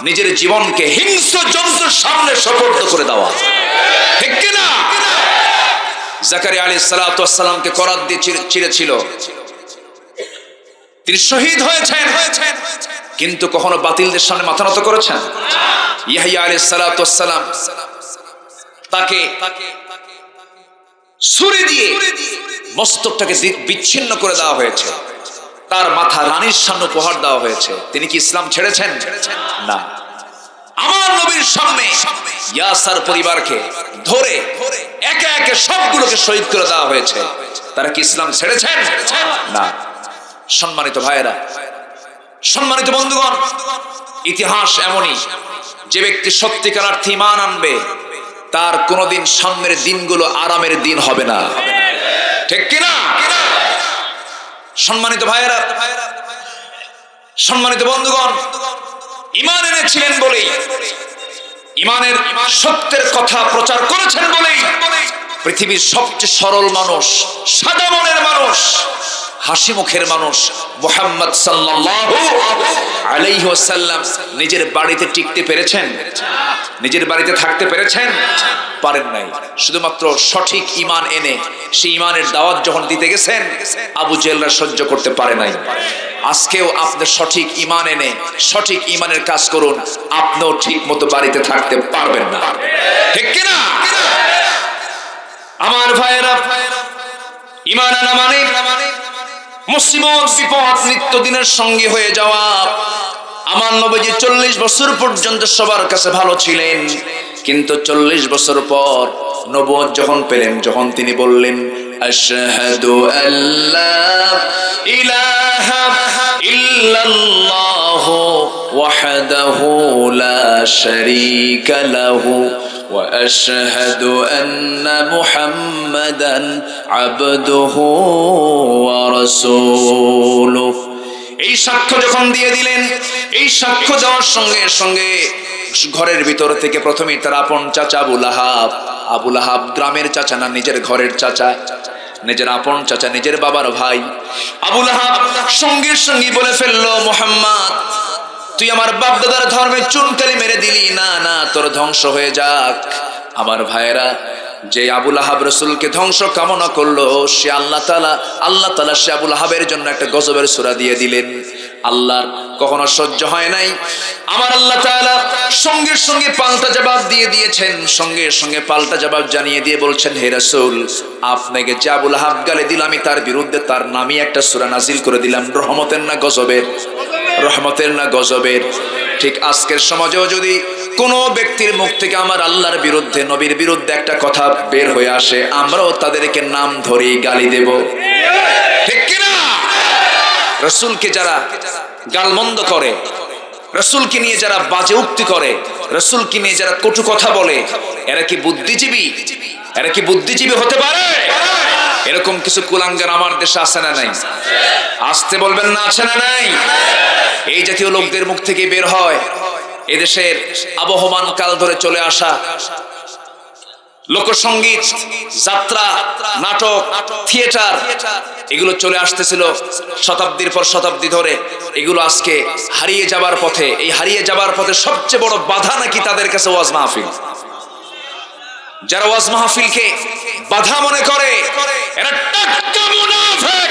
নিজের জীবনকে হিংস্র জন্তুর সামনে সুপর্দ করে দেওয়া, ঠিক কি না? জাকারিয়া আলাইহিস সালাতু ওয়াস সালামকে করাত দিয়ে চিরেছিল, তিনি শহীদ হয়েছেন, কিন্তু কখনো বাতিলদের সামনে মাথা নত করেছেন? ইয়াহইয়া আলাইহিস সালাতু ওয়াস সালাম, তাকে ছুরি দিয়ে মস্তকটাকে বিচ্ছিন্ন করে দেওয়া হয়েছে, তার মাথা রানীর সামনে উপহার দেওয়া হয়েছে। তিনি কি ইসলাম ছেড়েছেন? না। আমার নবীর সামনে ইয়াসার পরিবারকে ধরে একে একে সবগুলোকে শহীদ করে দেওয়া হয়েছে, তারা কি ইসলাম ছেড়েছেন? না। সম্মানিত ভাইয়েরা, সম্মানিত বন্ধুগণ, ইতিহাস এমনই, যে ব্যক্তি সত্যিকার অর্থে ঈমান আনবে তার কোনোদিন সামনের দিনগুলো আরামের দিন হবে না, ঠিক কিনা? সম্মানিত ভাইয়েরা, সম্মানিত বন্ধুগণ, ঈমান এনেছিলেন বলেই, ঈমানের সত্যের কথা প্রচার করেছেন বলেই পৃথিবীর সবচেয়ে সরল মানুষ, সাদা মনের মানুষ, হাসি মুখের মানুষ মুহাম্মদ সাল্লাল্লাহু আলাইহি ওয়াসাল্লাম নিজের বাড়িতে টিকতে পেরেছেন? নিজের বাড়িতে থাকতে পেরেছেন? পারেন নাই। শুধুমাত্র সঠিক ঈমান এনে সেই ঈমানের দাওয়াত যখন দিতে গেছেন, আবু জেহলরা সহ্য করতে পারে নাই। আজকেও আপনি সঠিক ঈমান এনে সঠিক ঈমানের কাজ করুন, আপনিও ঠিক মতো বাড়িতে থাকতে পারবেন না, ঠিক কি না? আমার ভাইয়েরা, ঈমান আনা মানে মুসিবত বিপদ নিত্যদিনের সঙ্গী হয়ে যাওয়া। আমার নবীজি 40 বছর পর্যন্ত সবার কাছে ভালো ছিলেন, কিন্তু 40 বছর পর নবুয়ত যখন পেলেন, যখন তিনি বললেন আশহাদু আল্লা ইলাহা ইল্লাল্লাহ ওয়াহদাহু লা শারীকা লাহু ওয়া আশহাদু আন্না মুহাম্মাদান আবদুহু ওয়া রাসূলুহু, এই সাক্ষ্য যখন দিয়ে দিলেন, এই সাক্ষ্য দেওয়ার সঙ্গে সঙ্গে ঘরের ভিতর থেকে প্রথমে তার আপন চাচা আবু লাহাব, গ্রামের চাচা না, নিজের ঘরের চাচা, নিজের আপন চাচা, নিজের বাবার ভাই আবু লাহাব সঙ্গে সঙ্গে বলে ফেললো, মুহাম্মদ তুই আমার বাপ দাদার ধর্মে চুনকালি মেরে দিলি, না না, তোর ধ্বংস হয়ে যাক। আমার ভাইয়েরা, যে আবু লাহাব রাসূলকে ধ্বংস কামনা করলো, সে আল্লাহ তাআলা সে আবু লাহাবের জন্য একটা গজবের সূরা দিয়ে দিলেন। আল্লাহর কখনো সহ্য হয় নাই, আমার আল্লাহ তাআলা সঙ্গে সঙ্গে পাল্টা জবাব দিয়ে দিয়েছেন, সঙ্গে সঙ্গে পাল্টা জবাব জানিয়ে দিয়ে বলছেন, হে রাসূল, আপনাকে যে আবু লাহাব গালি দিল, আমি তার বিরুদ্ধে তার নামে একটা সূরা নাজিল করে দিলাম, রহমতের না গজবের? রহমতের না গজবের? ঠিক আজকের সমাজেও যদি কোন ব্যক্তির মুখ থেকে আমার আল্লাহর বিরুদ্ধে, নবীর বিরুদ্ধে একটা কথা বের হয়ে আসে, আমরাও তাদেরকে নাম ধরে গালি দেব, ঠিক কিনা? রাসূলকে যারা গালমন্দ করে, রাসূলকে নিয়ে যারা বাজে উক্তি করে, রাসূলকে নিয়ে যারা কটু কথা বলে, এরা কি বুদ্ধিজীবী? এরা কি বুদ্ধিজীবী হতে পারে? এরকম কিছু কুলাঙ্গার আমার দেশে আছে না নাই? আসতে বলবেন না, আছে না নাই? এই জাতীয় লোকদের মুখ থেকে বের হয় এদেশের আবহমান কাল ধরে চলে আসা লোকসঙ্গীত, যাত্রা, নাটক, থিয়েটার এগুলো চলে আসতেছিল শতাব্দীর পর শতাব্দী ধরে, এগুলো আজকে হারিয়ে যাবার পথে। এই হারিয়ে যাবার পথে সবচেয়ে বড় বাধা নাকি তাদের কাছে ওয়াজ মাহফিল। যারা ওয়াজ মাহফিলকে বাধা মনে করে এরা টাটকা মুনাফিক,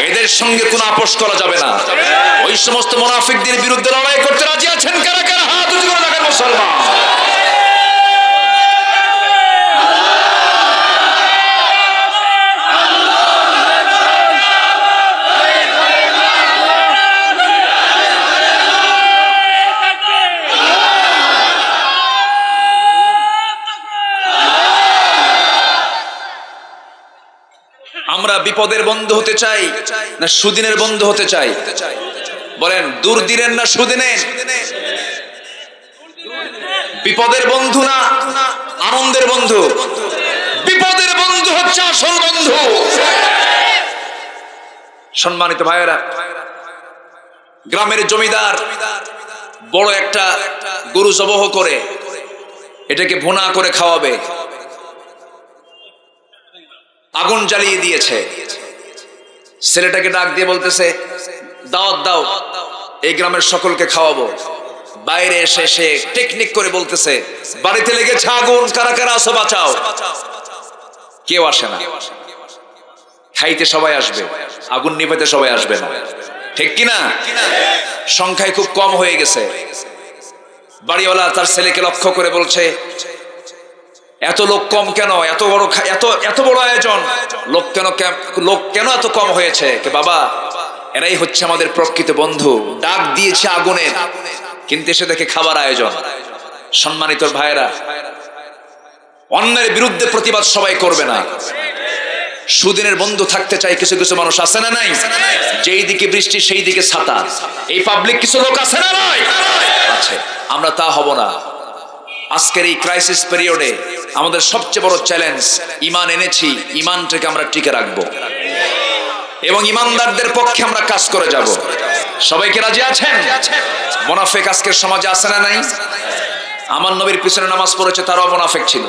এদের সঙ্গে কোনো আপোষ করা যাবে না। ওই সমস্ত মুনাফিকদের বিরুদ্ধে লড়াই করতে রাজি আছেন কারা কারা? হাত উঁচু করে দেখান মুসলমান। আমরা বিপদের বন্ধু হতে চাই না সুদিনের বন্ধু হতে চাই? বলেন, দুর্দিনের না সুদিনের? বিপদের বন্ধু না আনন্দের বন্ধু? বিপদের বন্ধু হচ্ছে আসল বন্ধু। সম্মানিত ভাইয়েরা, গ্রামের জমিদার বড় একটা গরু জবাহ করে এটাকে ভুনা করে খাওয়াবে, আগুন জ্বালিয়ে দিয়েছে। ছেলেটাকে ডাক দিয়ে বলতেছে, দাওয়াত দাও, এই গ্রামের সকলকে খাওয়াবো। বাইরে এসে সে টেকনিক করে বলতেছে, বাড়িতে লেগেছে আগুন, কারা কারা আসো বাঁচাও। কেউ আসে না। খাইতে সবাই আসবে, আগুন নিভাতে সবাই আসবে না, ঠিক কিনা? সংখ্যায় খুব কম হয়ে গেছে। বাড়িওয়ালা তার ছেলেকে লক্ষ্য করে বলছে, এত লোক কম কেন? এত বড় আয়োজন, লোক কেন এত কম হয়েছে? বাবা, এরাই হচ্ছে আমাদের প্রকৃত বন্ধু। ডাক দিয়েছে আগুনের, কিন্তু এসে দেখে খাবার আয়োজন। সম্মানিত ভাইয়েরা, অন্যের বিরুদ্ধে প্রতিবাদ সবাই করবে না। সুদিনের বন্ধু থাকতে চাই কিছু কিছু মানুষ, আছে না নাই? যেই দিকে বৃষ্টি সেই দিকে ছাতা, এই পাবলিক কিছু লোক আছে না নাই? আছে। আমরা তা হব না। আজকের এই ক্রাইসিস পিরিয়ডে আমাদের সবচেয়ে বড় চ্যালেঞ্জ, ঈমান এনেছি, ঈমানটাকে আমরা টিকে রাখবো এবং ঈমানদারদের পক্ষে আমরা কাজ করে যাব। সবাইকে রাজি আছেন? মুনাফিক আজকের সমাজে আছে না নাই? আমার নবীর পিছনে নামাজ পড়েছে তারাও মুনাফিক ছিল।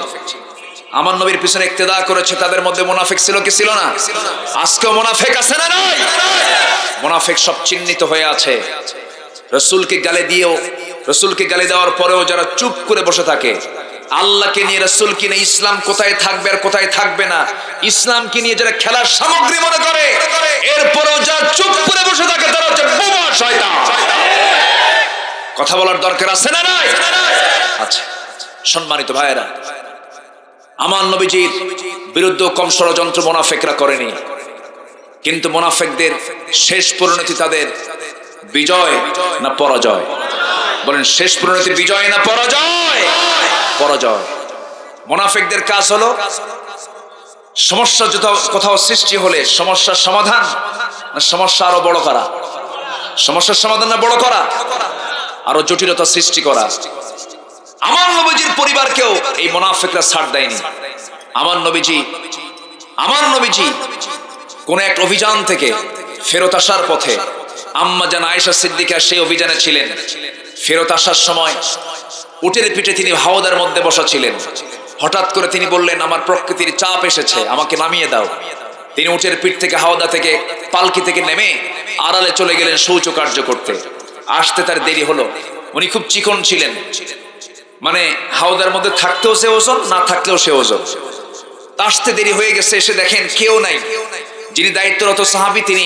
আমার নবীর পিছনে ইক্তেদা করেছে, তাদের মধ্যে মুনাফিক ছিল কি ছিল না? আজকেও মুনাফিক আছে না নাই? মুনাফিক সব চিহ্নিত হয়ে আছে। রাসূলকে গালি দেওয়ার পরেও যারা চুপ করে বসে থাকে, আল্লাহকে নিয়ে, রাসূলকে নিয়ে ইসলাম কোথায় থাকবে আর কোথায় থাকবে না, ইসলামকে নিয়ে যারা খেলার সামগ্রী মনে করে, এরপরেও যারা চুপ করে বসে থাকে তারা হচ্ছে বোমা শয়তান। কথা বলার দরকার আছে না নাই? আচ্ছা, সম্মানিত ভাইয়েরা, আমার নবীজির বিরুদ্ধে কম ষড়যন্ত্র মুনাফিকরা করেনি, কিন্তু মুনাফিকদের শেষ পরিণতি তাদের বিজয় না পরাজয়? বলেন, শেষ পরিণতি বিজয় না পরাজয়? পরাজয়। মুনাফিকদের কাজ হলো সমস্যা কোথাও সৃষ্টি হলে সমস্যার সমাধান না সমস্যা আরো বড় করা? সমস্যার সমাধান না বড় করা? আরো জটিলতা সৃষ্টি করা। আমার নবীজির পরিবারকেও এই মুনাফিকরা ছাড় দেয়নি। আমার নবীজি কোন এক অভিযান থেকে ফেরত আসার পথে, আম্মা জান আয়েশা সিদ্দিকা সেই অভিযানে ছিলেন। ফেরত আসার সময় উটের পিঠে তিনি হাওদার মধ্যে বসা ছিলেন। হঠাৎ করে তিনি বললেন, আমার প্রকৃতির চাপ এসেছে, আমাকে নামিয়ে দাও। তিনি উটের পিঠ থেকে, হাওদা থেকে, পালকি থেকে নেমে আড়ালে চলে গেলেন শৌচ কার্য করতে। আসতে তার দেরি হলো। উনি খুব চিকন ছিলেন, মানে হাওদার মধ্যে থাকতেও সে ওজন, না থাকলেও সে ওজন। আসতে দেরি হয়ে গেছে। এসে দেখেন কেউ নাই। যিনি দায়িত্বরত সাহাবী, তিনি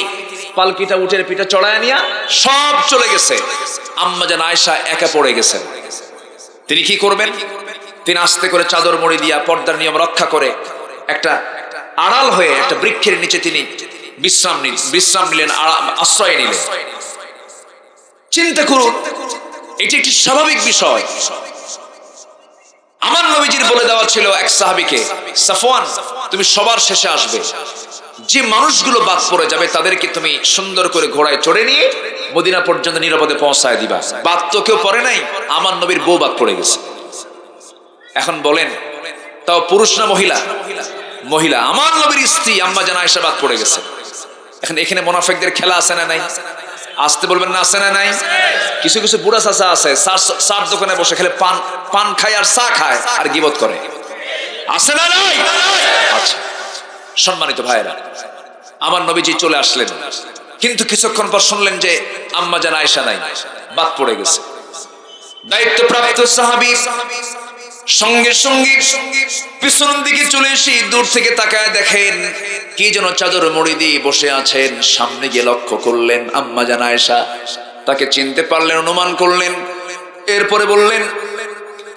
পালকিটা উটের পিঠে চড়ায় নিয়া সব চলে গেছে। আম্মা জান আয়েশা একা পড়ে গেছেন। তিনি কি করবেন? তিনি আস্তে করে চাদর মুড়ি দিয়া পর্দার নিয়ম রক্ষা করে একটা আড়াল হয়ে একটা বৃক্ষের নিচে তিনি বিশ্রাম নিলেন, আশ্রয় নিলেন। চিন্তা করুন, এটি একটি স্বাভাবিক বিষয়। আমার নবীজির বলে দেওয়া ছিল এক সাহাবীকে, সাফওয়ান, তুমি সবার শেষে আসবে, যে মানুষগুলো বাদ পড়ে যাবে তাদেরকে তুমি সুন্দর করে ঘোড়ায় চড়ে নিয়ে মদিনা পর্যন্ত নিরাপদে পৌঁছায় দিবা। বাদ তো কেউ পড়ে নাই, আমার নবীর বউ বাদ পড়ে গেছে। এখন বলেন, তাও পুরুষ না মহিলা? মহিলা। আমার নবীর স্ত্রী আম্মা জান আয়েশা বাদ পড়ে গেছে। এখন এখানে মুনাফিকদের খেলা আছে না নাই? আসতে বলবেন না, আছে না নাই? কিছু কিছু বুড়া চাচা আছে, চার দোকানে বসে খেলে পান খায় আর চা খায় আর গিবত করে, আছে না নাই? আচ্ছা, সম্মানিত ভাইরা, আমার নবীজি চলে আসলেন, কিন্তু কিছুক্ষণ পর শুনলেন যে আম্মা জান আয়েশা নাই, বাদ পড়ে গেছে। দায়িত্বপ্রাপ্ত সাহাবী সঙ্গে সঙ্গে পিছন দিকে চলে এসে দূর থেকে তাকায় দেখেন কি যেন চাদর মুড়ি দিয়ে বসে আছেন। সামনে গিয়ে লক্ষ্য করলেন আম্মা জান আয়েশা, তাকে চিনতে পারলেন, অনুমান করলেন। এরপরে বললেন,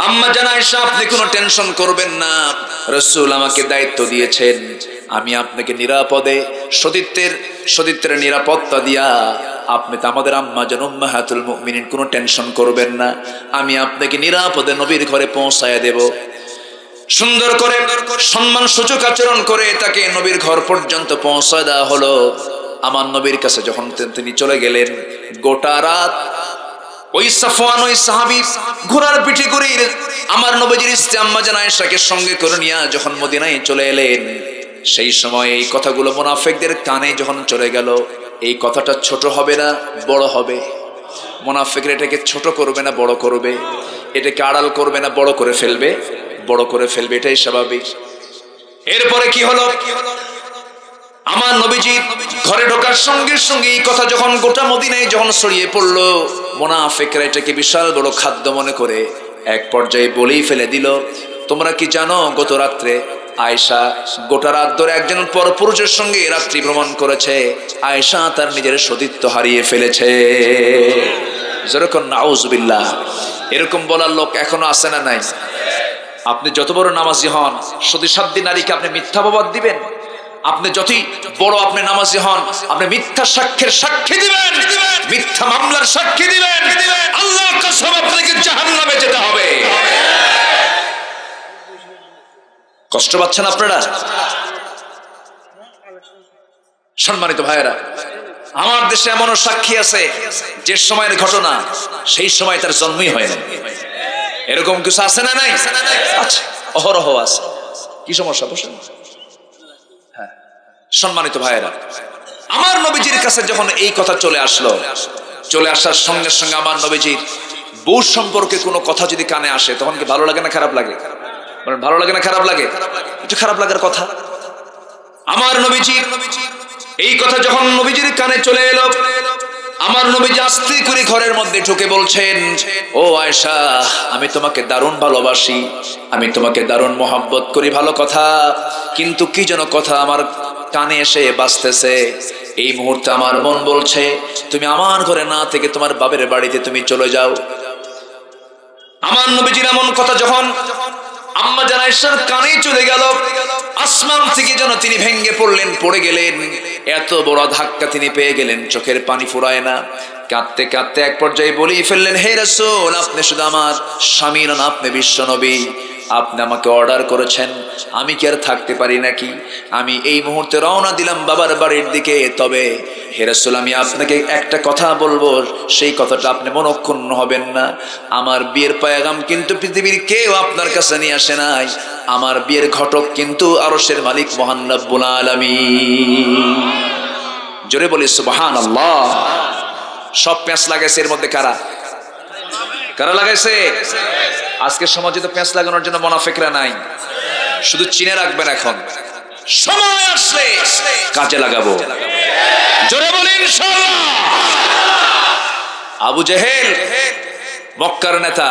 আম্মা জান আয়েশা, আপনি কোনো টেনশন করবেন না, রাসূল আমাকে দায়িত্ব দিয়েছেন, আমি আপনাকে নিরাপদে সতীত্বের নিরাপত্তা দিয়া, আপনি তো আমাদের আম্মা জান উম্মাহাতুল মুমিনিন, কোনো টেনশন করবেন না, আমি আপনাকে নিরাপদে নবীর ঘরে পৌঁছায় দেব। সুন্দর করে সম্মান সূচক আচরণ করে তাকে নবীর ঘর পর্যন্ত পৌঁছায় দেওয়া হলো। আমার নবীর কাছে যখন তিনি চলে গেলেন, গোটা রাত ওই সাফওয়ান, ওই সাহাবী ঘোড়ার পিঠে করে আমার নবীজির স্ত্রী আম্মা জান আয়েশাকে সঙ্গে করে নিয়ে যখন মদিনায় চলে এলেন, সেই সময় এই কথাগুলো মুনাফিকদের কানে যখন চলে গেল, এই কথাটা ছোট হবে না বড় হবে? মুনাফিকরা এটাকে ছোট করবে না বড় করবে? এটাকে আড়াল করবে না বড় করে ফেলবে? বড় করে ফেলবে, এটাই স্বাভাবিক। এরপরে কি হলো? আমার নবীজি ঘরে ঢোকার সঙ্গে সঙ্গে এই কথা যখন গোটা মদিনায় যখন ছড়িয়ে পড়লো, মুনাফিকরা এটাকে বিশাল বড় খাদ্য মনে করে এক পর্যায়ে বলেই ফেলে দিল, তোমরা কি জানো গত রাত্রে আয়েশা গোটা রাত ধরে একজন পরপুরুষের সঙ্গে রাত্রি ভ্রমণ করেছে, আয়েশা তার নিজের সতীত্ব হারিয়ে ফেলেছে। যেরকম নাউজুবিল্লাহ, এরকম বলার লোক এখনো আছে না নাই? আপনি যত বড় নামাজি হন, সতীসাধ্যী নারীকে আপনি মিথ্যা অপবাদ দিবেন? আপনি যতই বড় আপনি নামাজি হন, আপনি মিথ্যা সাক্ষ্যের সাক্ষী দিবেন, মিথ্যা মামলার সাক্ষী দিবেন, আল্লাহর কসম আপনাকে জাহান্নামে যেতে হবে। কষ্ট পাচ্ছেন আপনারা? সম্মানিত ভাইয়েরা, আমার দেশে এমনও সাক্ষী আছে যে সময়ের ঘটনা সেই সময় তার জন্মই হয় না। এরকম কিছু আছে না নাই? আচ্ছা, অহরহ আছে। কি সমস্যা? বসেন। হ্যাঁ, সম্মানিত ভাইয়েরা, আমার নবীজির কাছে যখন এই কথা চলে আসলো, চলে আসার সঙ্গে সঙ্গে আমার নবীজির বউ সম্পর্কে কোনো কথা যদি কানে আসে, তখন কি ভালো লাগে না খারাপ লাগে? ভালো লাগে না খারাপ লাগে? একটু খারাপ লাগার কথা। আমার নবীজি এই কথা যখন নবীজির কানে চলে এলো, আমার নবীজি আস্তে করে ঘরের মধ্যে ঢুকে বলছেন, ও আয়েশা, আমি তোমাকে দারুণ ভালোবাসি, আমি তোমাকে দারুণ মহব্বত করি, ভালো কথা, কিন্তু কি যেন কথা আমার কানে এসে বাজতেছে। এই মুহূর্তে আমার মন বলছে তুমি আমার ঘরে না থেকে তোমার বাবের বাড়িতে তুমি চলে যাও। আমার নবীজির এমন কথা যখন আম্মা জান আয়েশার কানে চলে গেল, আসমান থেকে যেন তিনি ভেঙ্গে পড়লেন, পড়ে গেলেন। এত বড় ধাক্কা তিনি পেয়ে গেলেন, চোখের পানি ফুরায় না। কাঁদতে কাঁদতে এক পর্যায়ে বলেই ফেললেন, হে রাসূল, আপনি শুধু আমার স্বামী নন, আপনি বিশ্ব নবী, আপনি আমাকে অর্ডার করেছেন, আমি কি আর থাকতে পারি নাকি? আমি এই মুহূর্তে রওনা দিলাম বাবার বাড়ির দিকে। তবে হে রাসূল, আমি আপনাকে একটা কথা বলবো, সেই কথাটা আপনি মনক্ষুণ্ণ হবেন না। আমার বিয়ের পয়গাম কিন্তু পৃথিবীর কেউ আপনার কাছে নিয়ে আসে নাই, আমার বিয়ের ঘটক কিন্তু আরশের মালিক মহান রব্বুল আলামিন। জোরে বলি সুবহানাল্লাহ। সব পেঁচ লাগাইছে এর মধ্যে কারা? কারা লাগাইছে? আজকের সমাজে তো পেঁচ লাগানোর জন্য মুনাফিকরা নাই, শুধু চিনে রাখবেন, এখন সময় আসলে কাজে লাগাবো। জোরে বলেন ইনশাআল্লাহ। আবু জেহেল, মক্কার নেতা,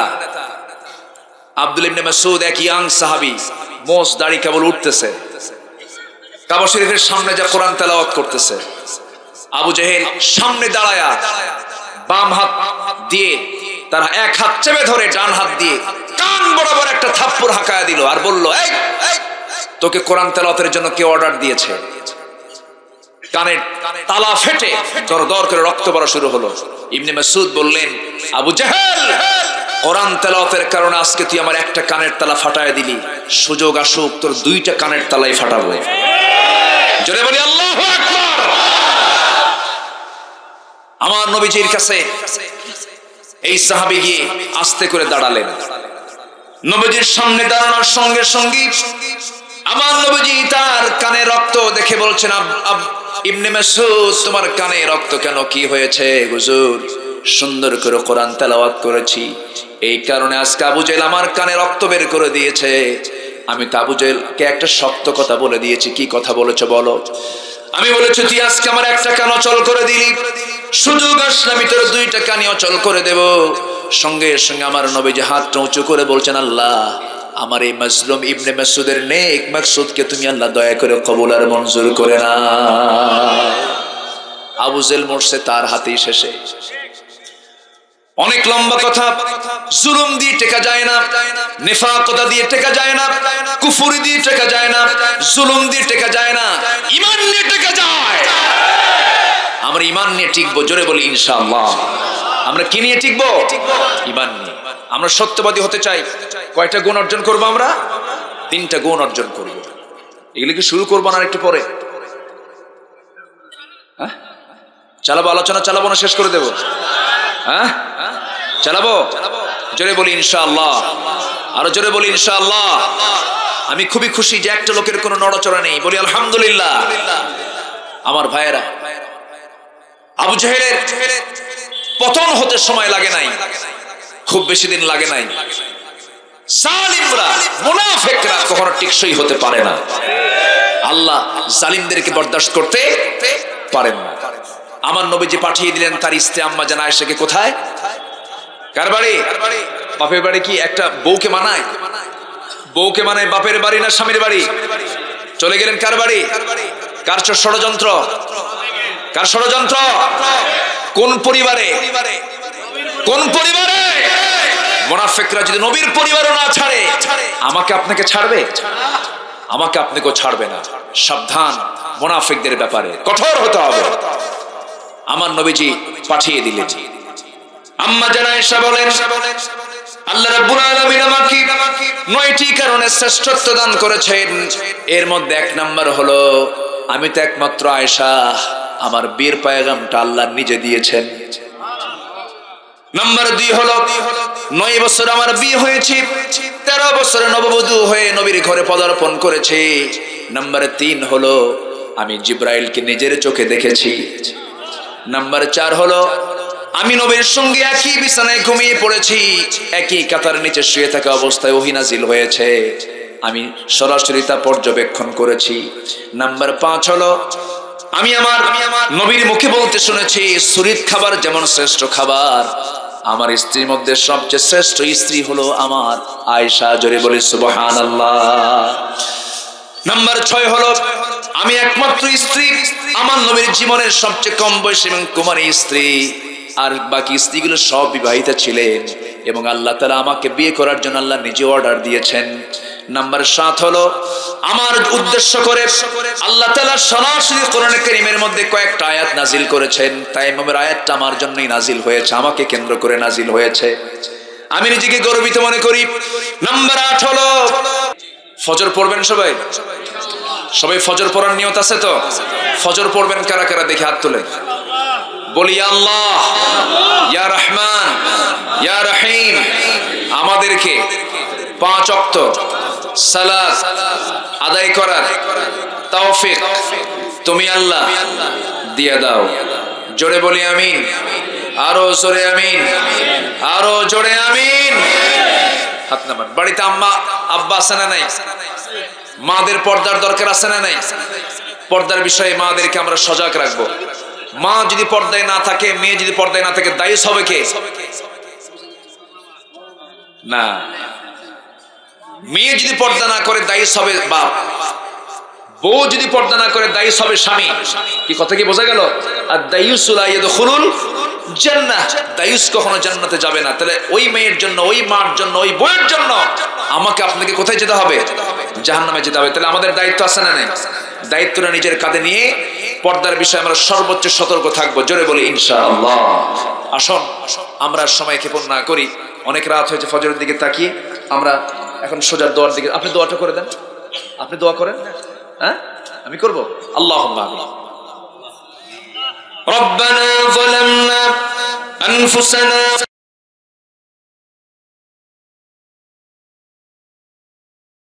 আব্দুল ইবনে মাসউদ, এক ইয়াং সাহাবী, মোষ দাড়ি কেবল উঠতেছে, কাবা শরীফের সামনে যা কোরআন তেলাওয়াত করতেছে। আবু জেহেল সামনে দাঁড়ায়া বাম হাত দিয়ে তার এক হাত চেপে ধরে ডান হাত দিয়ে কান বরাবর একটা থাপ্পড় হাঁকায়া দিল আর বলল, এই তোকে কোরআন তেলাওয়াতের জন্য কে অর্ডার দিয়েছে? কানের তালা ফেটে দরদর করে রক্ত পড়া শুরু হলো। ইবনে মাসউদ বললেন, আবু জেহেল, কোরআন তেলাওয়াতের কারণে আজকে তুই আমার একটা কানের তালা ফাটায় দিলি, সুযোগ আসুক তোর দুইটা কানের তালাই ফাটাবো। জোরে বলি আল্লাহু আকবার। আমার নবীজির কাছে এই সাহাবী গিয়ে আস্তে করে দাঁড়ালেন। নবীজির সামনে দাঁড়ানোর সঙ্গে সঙ্গে আমার নবীজি তার কানে রক্ত দেখে বলছেন, ইবনে মাসউদ, তোমার কানে রক্ত কেন, কি হয়েছে? হুজুর, সুন্দর করে কোরআন তেলাওয়াত করেছি, এই কারণে আজকে আবু জেহেল আমার কানে রক্ত বের করে দিয়েছে। আমি তো আবু জেহেলকে একটা শক্ত কথা বলে দিয়েছি। কি কথা বলেছো বলো? আমি বলেছি তুই আজকে আমার একটা কান অচল করে দিলি, সুযোগ আসলে আমি তোর দুইটা কানি অচল করে দেব। সঙ্গে সঙ্গে আমার নবীজি হাতটা উঁচু করে বলছেন, আল্লাহ আমার এই মাজলুম ইবনে মাসউদের নেক মাকসুদকে তুমি আল্লাহ দয়া করে কবুল আর মঞ্জুর করে না। আবু জেহেল মরছে তার হাতেই শেষে। অনেক লম্বা কথা। জুলুম দিয়ে টেকা যায় না, নিফাকতা দিয়ে টেকা যায় না, কুফরি দিয়ে টেকা যায় না, জুলুম দিয়ে টেকা যায় না, ঈমান নিয়ে টেকা যায়। আমরা ঈমান নিয়ে টিকবো, জোরে বলি ইনশাআল্লাহ। আমরা কি নিয়ে টিকবো? ঈমান নিয়ে। আমরা সত্যবাদী হতে চাই। কয়টা গুণ অর্জন করবো আমরা? 3টা গুণ অর্জন করবো। এগুলি কি শুরু করবো না একটু পরে? চালাবো, আলোচনা চালাবো না শেষ করে দেবো? হ্যাঁ চালাবো? জোরে বলি ইনশাআল্লাহ, আরো জোরে বলি ইনশাআল্লাহ। আমি খুবই খুশি যে একটা লোকের কোনো নড়াচড়া নেই, বলি আলহামদুলিল্লাহ। আমার ভাইয়েরা, আবু জেহেলের পতন হতে সময় লাগে নাই, খুব বেশি দিন লাগে নাই। জালিমরা, মুনাফিকরা কখনো টিকসই হতে পারে না। আল্লাহ জালিমদেরকে বরদাস্ত করতে পারেন না। আমার নবীজি পাঠিয়ে দিলেন তার স্ত্রী আম্মা জান আয়েশাকে। কোথায়? কার বাড়ি? বাপের বাড়ি। কি একটা বউকে মানায়? বউকে মানায় বাপের বাড়ি না স্বামীর বাড়ি? চলে গেলেন কার বাড়ি? কার ষড়যন্ত্র? কার ষড়যন্ত্র? কোন পরিবারে? কোন পরিবারে? মুনাফিকরা যদি নবীর পরিবারও না ছাড়ে, আমাকে আপনাকে ছাড়বে? আমাকে আপনাকেও ছাড়বে না। সাবধান মুনাফিকদের ব্যাপারে, কঠোর হতে হবে। আমার নবীজি পাঠিয়ে দিলেন। আম্মা জান আয়েশা বলেন, আল্লাহ রাব্বুল আলামিন আমাকে 9টি কারণে শ্রেষ্ঠত্ব দান করেছেন। এর মধ্যে 1 নাম্বার হলো আমি তো একমাত্র আয়েশা, আমার বীর পয়গামটা আল্লাহ নিজে দিয়েছেন। নাম্বার 2 হলো 9 বছর আমার বিয়ে হয়েছে, 13 বছরে নববধূ হয়ে নবীর ঘরে পদার্পণ করেছে। নাম্বার 3 হলো আমি জিব্রাইলকে নিজের চোখে দেখেছি। নাম্বার 4 হলো আমি নবীর সঙ্গে একই বিছানায় ঘুমিয়ে পড়েছি, একই কাতার নিচে শুয়ে থাকা অবস্থায় ওহী নাজিল হয়েছে, আমি সরাসরি তা পর্যবেক্ষণ করেছি। নাম্বার 5 হলো আমি আমার নবীর মুখে বলতে শুনেছি, সুরিত খাবার যেমন শ্রেষ্ঠ খাবার, আমার স্ত্রীর মধ্যে সবচেয়ে শ্রেষ্ঠ স্ত্রী হলো আমার আয়েশা। জোরে বলি সুবহানাল্লাহ। নাম্বার 6 হলো আমি একমাত্র স্ত্রী, আমার নবীর জীবনের সবচেয়ে কম বয়সী এবং কুমারী স্ত্রী, আর বাকি স্ত্রীগুলো সব বিবাহিতা ছিলেন এবং আল্লাহ তাআলা আমাকে বিয়ে করার জন্য আল্লাহ নিজে অর্ডার দিয়েছেন। নাম্বার 7 হলো আমার উদ্দেশ্য করে আল্লাহ তাআলা সরাসরি কোরআনে কারীমের মধ্যে কয়েকটা আয়াত নাজিল করেছেন। তায়াম্মুমের আয়াতটা আমার জন্যই নাজিল হয়েছে, আমাকে কেন্দ্র করে নাজিল হয়েছে। আমি নিজেকে গর্বিত মনে করি। নাম্বার 8 হলো ফজর পড়বেন সবাই? সবাই ফজর পড়ার নিয়ত আছে তো? ফজর পড়বেন কারা কারা দেখে হাত তোলেন। বলি আল্লাহ ইয়া রহমান ইয়া রহিম, আমাদেরকে 5 ওয়াক্ত সালাত আদায় করার তৌফিক তুমি আল্লাহ দিয়ে দাও। জোরে বলি আমিন, আরো জোরে আমিন, আরো জোরে আমিন। হাত নামান। বাড়িতে আম্মা আব্বা আছে না নাই? মাদের পর্দার দরকার আছে না নাই? পর্দার বিষয়ে মাদেরকে আমরা সজাগ রাখবো। মা যদি পর্দায় না থাকে, মেয়ে যদি পর্দায় না থাকে, দায়ী হবে কে? না, মেয়ে যদি পর্দা না করে দায়ী হবে বাপ, বউ যদি পর্দা না করে দায়ী হবে স্বামী। কি কথা কি বোঝা গেল? আর দায়ুস লা ইয়াদখুলুল জান্নাহ, দায়ুস কখনো জান্নাতে যাবে না। তাহলে ওই মেয়ের জন্য, ওই মার জন্য, ওই বউয়ের জন্য আমাকে আপনাকে কোথায় যেতে হবে? জাহান্নামে যেতে হবে। তাহলে আমাদের দায়িত্ব আছে না নাই? দায়িত্বটা নিজের কাঁধে নিয়ে পর্দার বিষয়ে আমরা সর্বোচ্চ সতর্ক থাকবো। জোরে বলি ইনশাআল্লাহ। আসুন আমরা সময় ক্ষেপণ না করি, অনেক রাত হয়েছে, ফজরের দিকে তাকিয়ে আমরা এখন সোজার দোয়ার দিকে। আপনি দোয়াটা করে দেন, আপনি দোয়া করেন। হ্যাঁ আমি করবো। আল্লাহুম্মা আমিন। রব্বানা যালামনা আনফুসানা